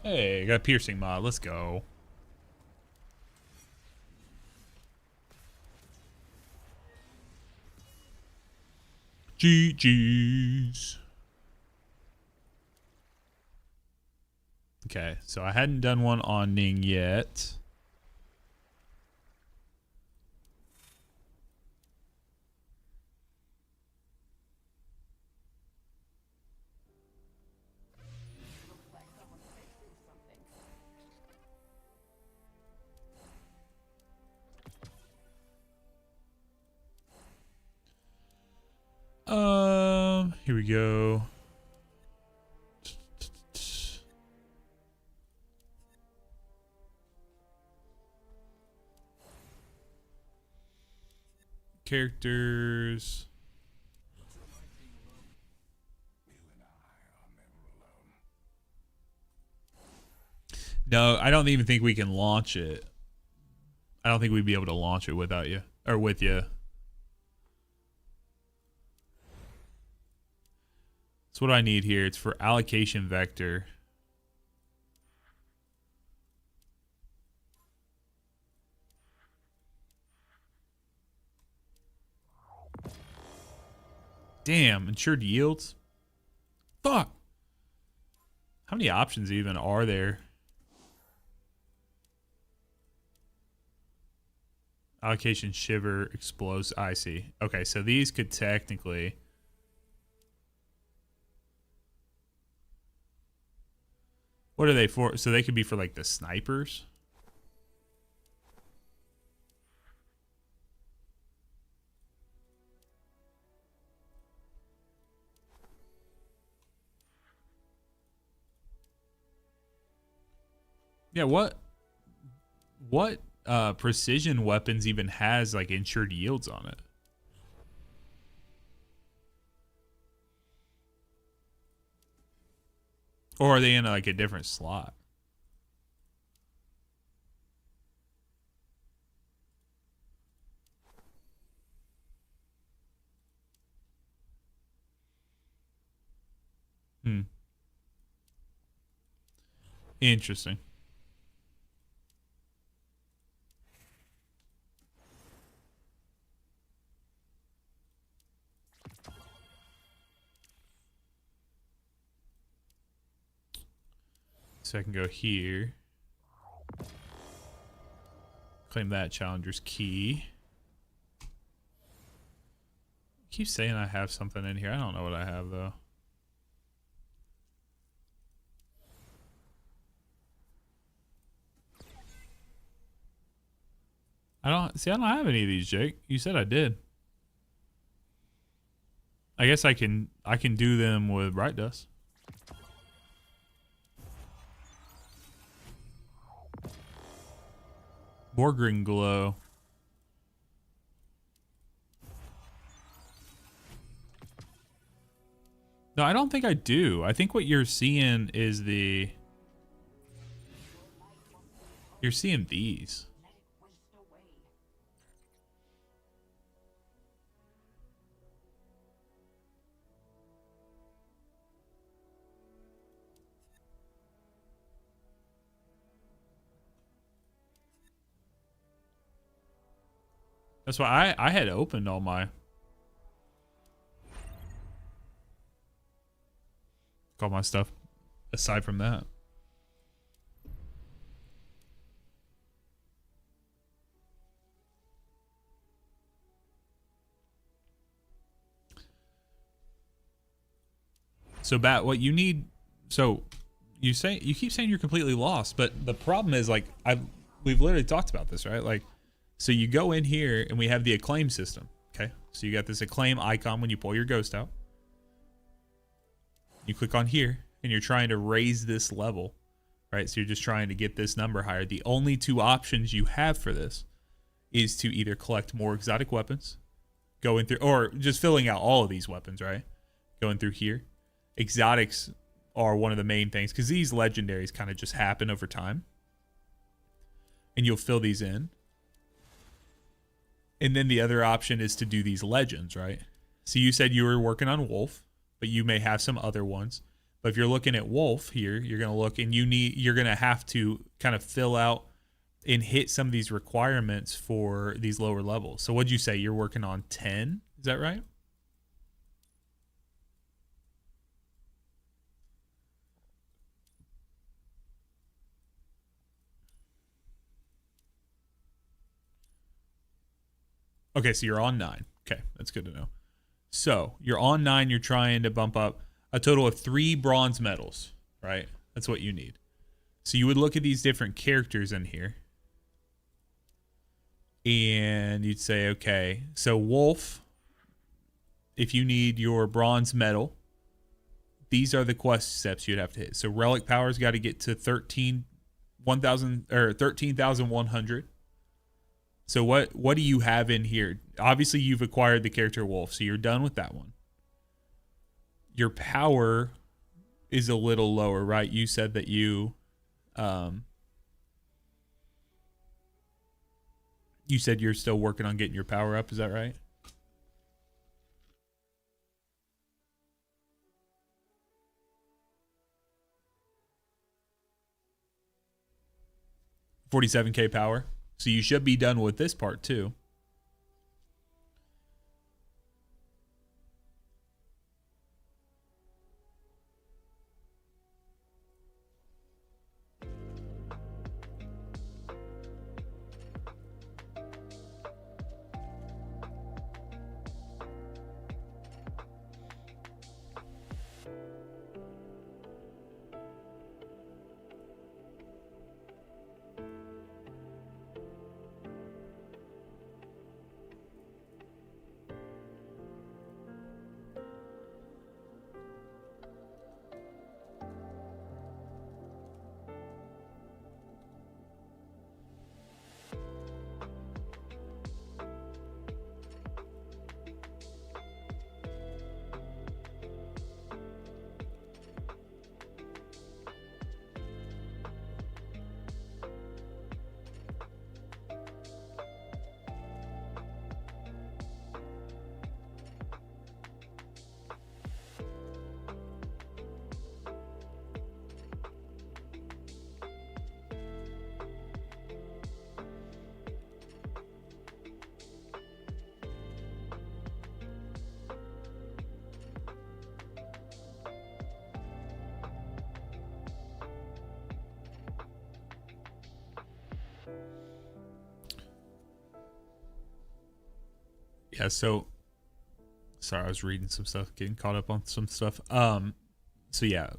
Hey, got a piercing mod. Let's go. GG's. Okay, so I hadn't done one on Ning yet. Here we go. Characters. No, I don't even think we can launch it. I don't think we'd be able to launch it without you. Or with you. That's what I need here. It's for allocation vector. Damn, insured yields? Fuck! How many options even are there? Allocation shiver explodes. I see. Okay, so these could technically... What are they for? So they could be for like the snipers? Yeah, what precision weapons even has like insured yields on it? Or are they in like a different slot? Interesting. So I can go here. Claim that challenger's key. Keep saying I have something in here. I don't know what I have though. I don't have any of these, Jake. You said I did. I guess I can do them with bright dust. Borgring glow. No, I don't think I do. I think what you're seeing is you're seeing these. That's why I had opened all my stuff aside from that. So Bat, what you need, so you keep saying you're completely lost, but the problem is like we've literally talked about this, right? Like, so you go in here and we have the acclaim system. Okay. So you got this acclaim icon when you pull your ghost out. You click on here and you're trying to raise this level, right? So you're just trying to get this number higher. The only two options you have for this is to either collect more exotic weapons, going through, or just filling out all of these weapons, right? Going through here. Exotics are one of the main things because these legendaries kind of just happen over time. And you'll fill these in. And then the other option is to do these legends, right? So you said you were working on Wolf, but you may have some other ones. But if you're looking at Wolf here, you're going to look and you're going to have to kind of fill out and hit some of these requirements for these lower levels. So what'd you say? You're working on 10? Is that right? Okay, so you're on 9. Okay, that's good to know. So you're on 9. You're trying to bump up a total of 3 bronze medals, right? That's what you need. So you would look at these different characters in here. And you'd say, okay, so Wolf, if you need your bronze medal, these are the quest steps you'd have to hit. So relic power's got to get to 13,100. So what do you have in here? Obviously, you've acquired the character Wolf, so you're done with that one. Your power is a little lower, right? You said that you said you're still working on getting your power up. Is that right? $47K power. So you should be done with this part too. Yeah, so sorry, I was reading some stuff, getting caught up on some stuff. So yeah,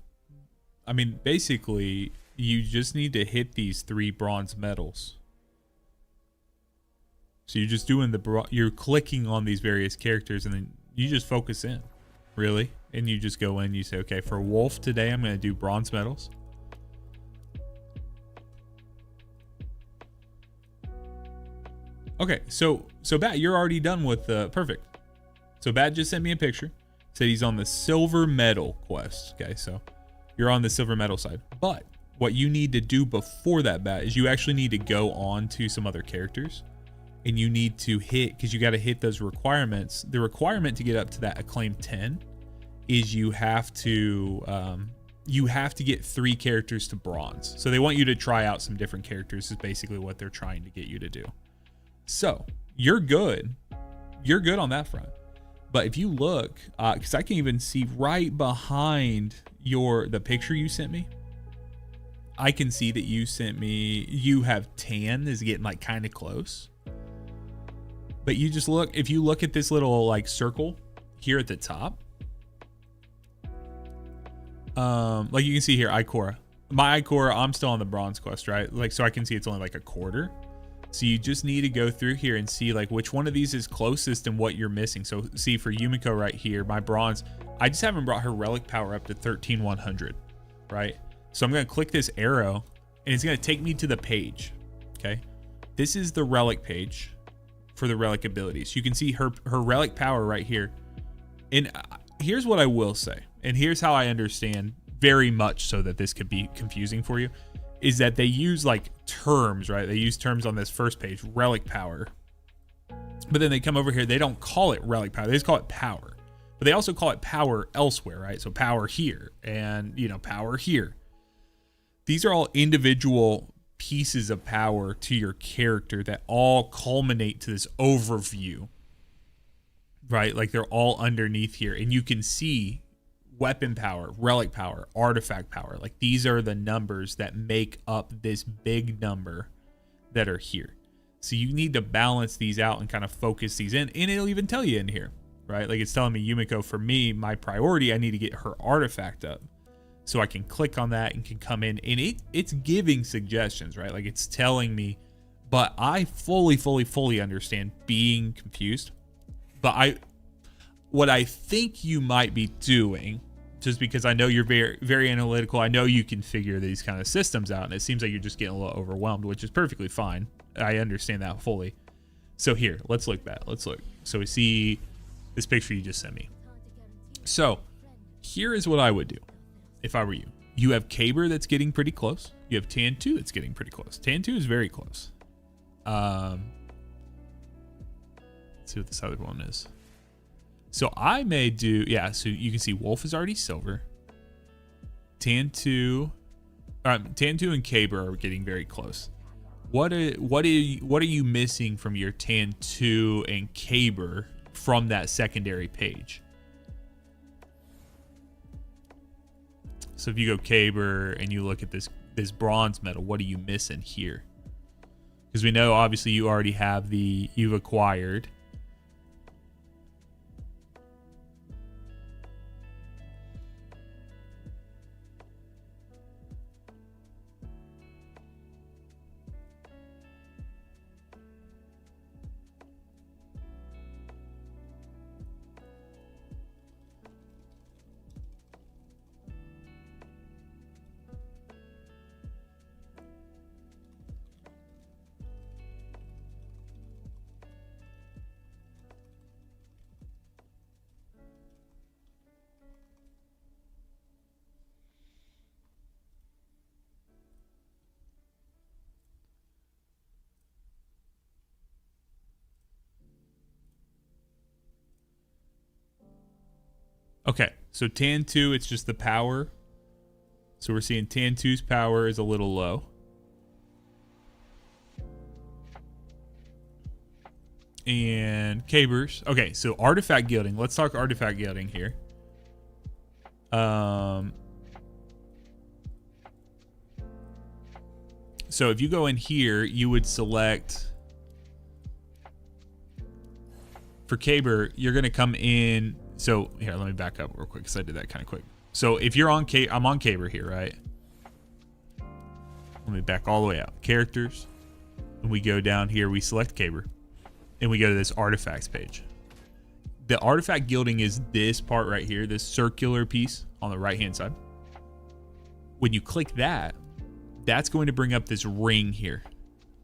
I mean, basically, you just need to hit these 3 bronze medals. So you're just doing you're clicking on these various characters, and then you just focus in, really, and you just go in. You say, okay, for Wolf today, I'm going to do bronze medals. Okay, so Bat, you're already done with perfect. So Bat just sent me a picture. Said he's on the silver medal quest. Okay, so you're on the silver medal side. But what you need to do before that, Bat, is you actually need to go on to some other characters, and you need to hit, because you got to hit those requirements. The requirement to get up to that acclaim 10 is you have to get 3 characters to bronze. So they want you to try out some different characters. Is basically what they're trying to get you to do. So you're good. You're good on that front. But if you look, because I can even see right behind the picture you sent me, I can see that you have tan is getting like kind of close. But you just look, if you look at this little like circle here at the top, like you can see here, Ikora. My Ikora, I'm still on the bronze quest, right? Like, so I can see it's only like a quarter. So you just need to go through here and see like which one of these is closest and what you're missing. So see for Yumiko right here, my bronze, I just haven't brought her relic power up to 13,100, right? So I'm going to click this arrow and it's going to take me to the page. Okay. This is the relic page for the relic abilities. You can see her relic power right here. And here's what I will say. And here's how I understand very much so that this could be confusing for you. Is that they use like terms, right? They use terms on this first page, relic power. But then they come over here, they don't call it relic power, they just call it power. But they also call it power elsewhere, right? So power here and, power here. These are all individual pieces of power to your character that all culminate to this overview, right? Like they're all underneath here, and you can see weapon power, relic power, artifact power. Like these are the numbers that make up this big number that are here. So you need to balance these out and kind of focus these in, and it'll even tell you in here, right? Like it's telling me Yumiko, for me, my priority, I need to get her artifact up. So I can click on that and can come in, and it's giving suggestions, right? Like it's telling me, but I fully understand being confused. But what I think you might be doing, just because I know you're very, very analytical, I know you can figure these kind of systems out, and it seems like you're just getting a little overwhelmed, which is perfectly fine. I understand that fully. So here, let's look back. Let's look. So we see this picture you just sent me. So here is what I would do if I were you. You have Caber that's getting pretty close. You have Tan 2 that's getting pretty close. Tan 2 is very close. Let's see what this other one is. So I may do, yeah, so you can see Wolf is already silver. Tan 2 and Caber are getting very close. What are you missing from your Tan 2 and Caber from that secondary page? So if you go Caber and you look at this bronze medal, what are you missing here? Because we know obviously you already have you've acquired. Okay, so Tan 2, it's just the power. So we're seeing Tan 2's power is a little low. And Caber's. Okay, so artifact gilding. Let's talk artifact gilding here. So if you go in here, you would select... For Caber, you're going to come in... So here, let me back up real quick because I did that kind of quick. So if you're on I'm on Caber here, right? Let me back all the way out. Characters. And we go down here, we select Caber. And we go to this artifacts page. The artifact gilding is this part right here, this circular piece on the right hand side. When you click that, that's going to bring up this ring here.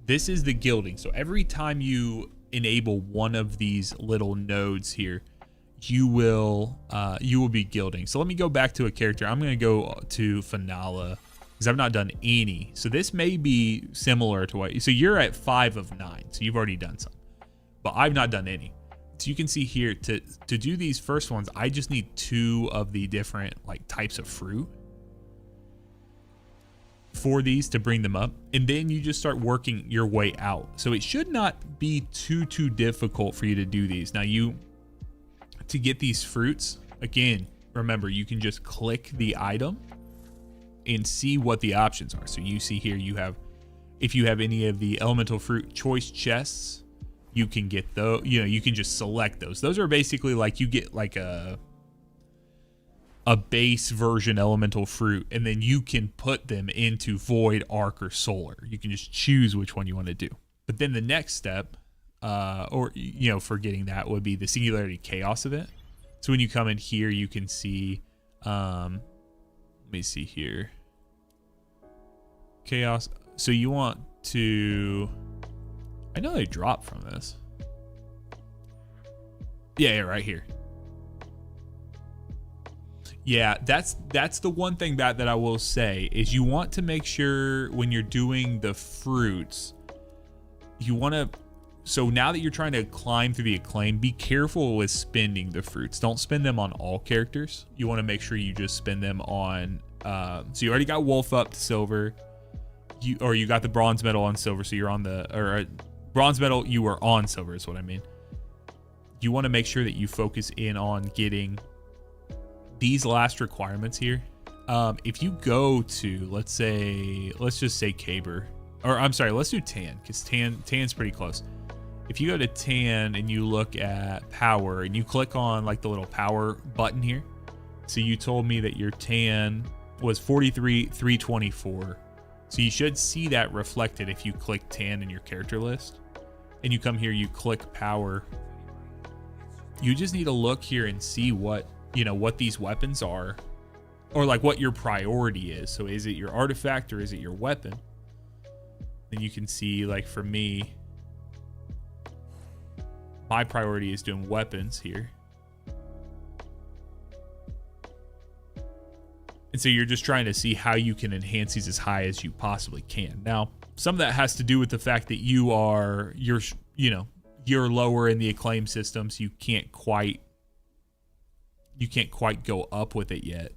This is the gilding. So every time you enable one of these little nodes here, you will be gilding. So let me go back to a character. I'm going to go to Finala because I've not done any. So this may be similar to what... So you're at 5 of 9. So you've already done some. But I've not done any. So you can see here, to do these first ones, I just need 2 of the different like types of fruit for these to bring them up. And then you just start working your way out. So it should not be too difficult for you to do these. Now to get these fruits, again, remember, you can just click the item and see what the options are. So you see here, if you have any of the elemental fruit choice chests, you can get those, you can just select those. Those are basically like you get like a base version elemental fruit, and then you can put them into void, arc, or solar. You can just choose which one you want to do. But then the next step, for getting that, would be the Singularity Chaos event. So when you come in here, you can see, let me see here, Chaos. So you want to, I know they drop from this. Yeah, right here. Yeah, that's the one thing that I will say is you want to make sure when you're doing the fruits, you want to... So now that you're trying to climb through the acclaim, be careful with spending the fruits. Don't spend them on all characters. You want to make sure you just spend them on... so you already got Wolf up to silver. You got the bronze medal on silver, so you're on the... Or bronze medal, you were on silver is what I mean. You want to make sure that you focus in on getting these last requirements here. If you go to, let's just say Caber. Or I'm sorry, let's do Tan, because Tan's pretty close. If you go to Tan and you look at power and you click on like the little power button here. So you told me that your Tan was 43,324. So you should see that reflected if you click Tan in your character list. And you come here, you click power. You just need to look here and see what these weapons are, or like what your priority is. So is it your artifact or is it your weapon? Then you can see, like for me, My priority is doing weapons here. And so you're just trying to see how you can enhance these as high as you possibly can. Now, some of that has to do with the fact that you're lower in the acclaim system, so you can't quite go up with it yet.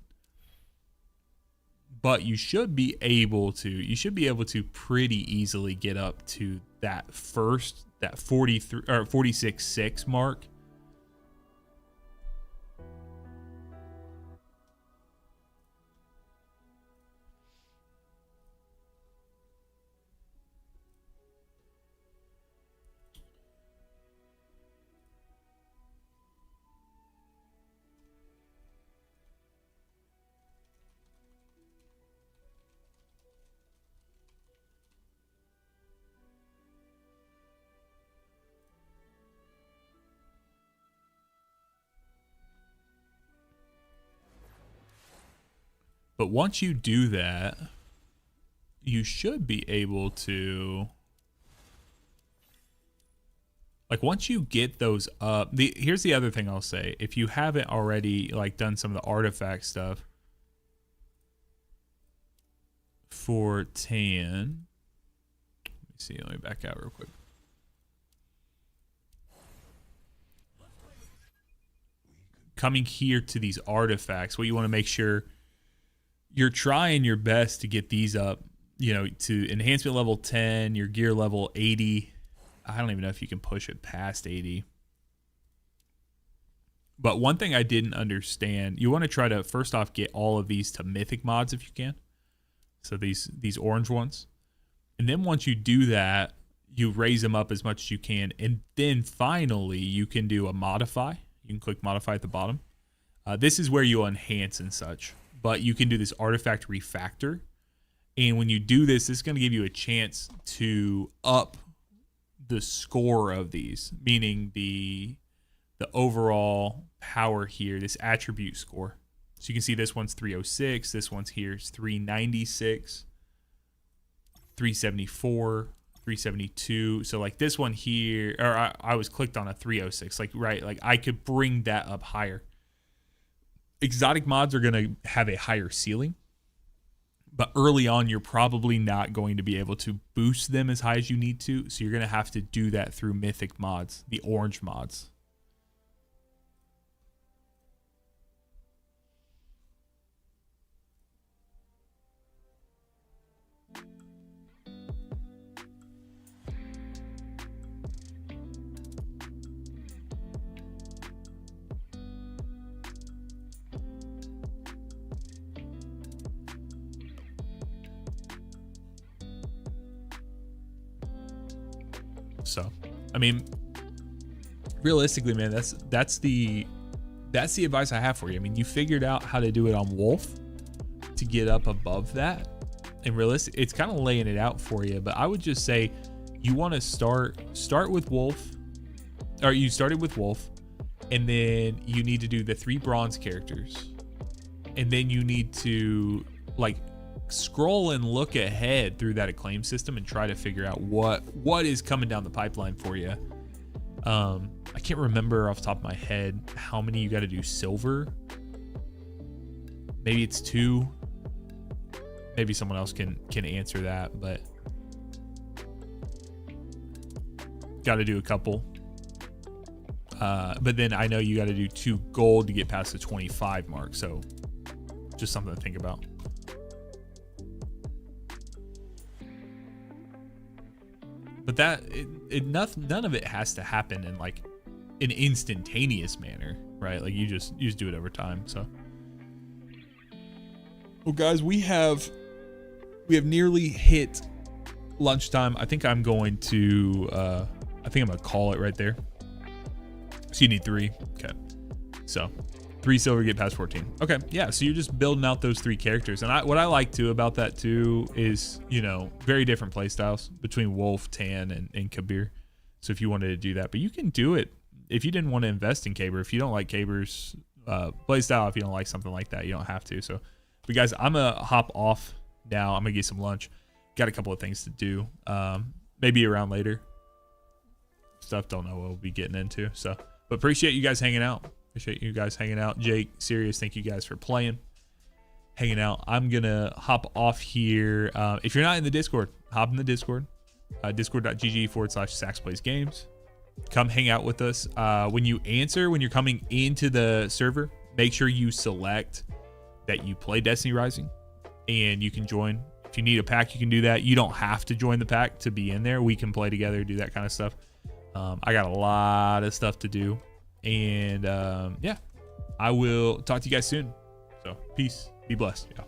But you should be able to pretty easily get up to that 43 or 46.6 mark. But once you do that, you should be able to, like, once you get those up, here's the other thing I'll say. If you haven't already, like, done some of the artifact stuff for Tan, let me see, let me back out real quick. Coming here to these artifacts, what you want to make sure you're trying your best to get these up, to enhancement level 10, your gear level 80. I don't even know if you can push it past 80. But one thing I didn't understand, you want to try to first off get all of these to mythic mods if you can. So these orange ones. And then once you do that, you raise them up as much as you can. And then finally you can do a modify. You can click modify at the bottom. This is where you'll enhance and such. But you can do this artifact refactor. And when you do this, it's going to give you a chance to up the score of these, meaning the overall power here, this attribute score. So you can see this one's 306, this one's here is 396, 374, 372. So like this one here, or I was clicked on a 306, like I could bring that up higher. Exotic mods are going to have a higher ceiling, but early on, you're probably not going to be able to boost them as high as you need to. So you're going to have to do that through mythic mods, the orange mods. So, I mean, realistically, man, that's the advice I have for you. I mean, you figured out how to do it on Wolf to get up above that, and realistic, it's kind of laying it out for you. But I would just say you want to start with Wolf, or you started with Wolf, and then you need to do the 3 bronze characters, and then you need to like scroll and look ahead through that acclaim system and try to figure out what is coming down the pipeline for you. I can't remember off the top of my head how many you got to do silver. Maybe it's 2. Maybe someone else can answer that, but got to do a couple. But then I know you got to do 2 gold to get past the 25 mark. So just something to think about. But none of it has to happen in like an instantaneous manner, right? Like you just do it over time. So, well, guys, we have nearly hit lunchtime. I think I'm going to call it right there. So you need 3. Okay. So 3 silver, get past 14. Okay, yeah, so you're just building out those 3 characters. And what I like too about that too is, very different play styles between Wolf, Tan, and Kabir. So if you wanted to do that, but you can do it if you didn't want to invest in Kabir. If you don't like Kabir's play style, if you don't like something like that, you don't have to. So, but guys, I'm gonna hop off now. I'm gonna get some lunch. Got a couple of things to do. Maybe around later. stuff. Don't know what we'll be getting into. So, but appreciate you guys hanging out. Appreciate you guys hanging out. Jake, Sirius, thank you guys for playing, hanging out. I'm gonna hop off here. If you're not in the Discord, hop in the Discord. Discord.gg/SaxPlaysGames. Come hang out with us. When you're coming into the server, make sure you select that you play Destiny Rising, and you can join. If you need a pack, you can do that. You don't have to join the pack to be in there. We can play together, do that kind of stuff. I got a lot of stuff to do, and yeah, I will talk to you guys soon. So peace, be blessed, y'all.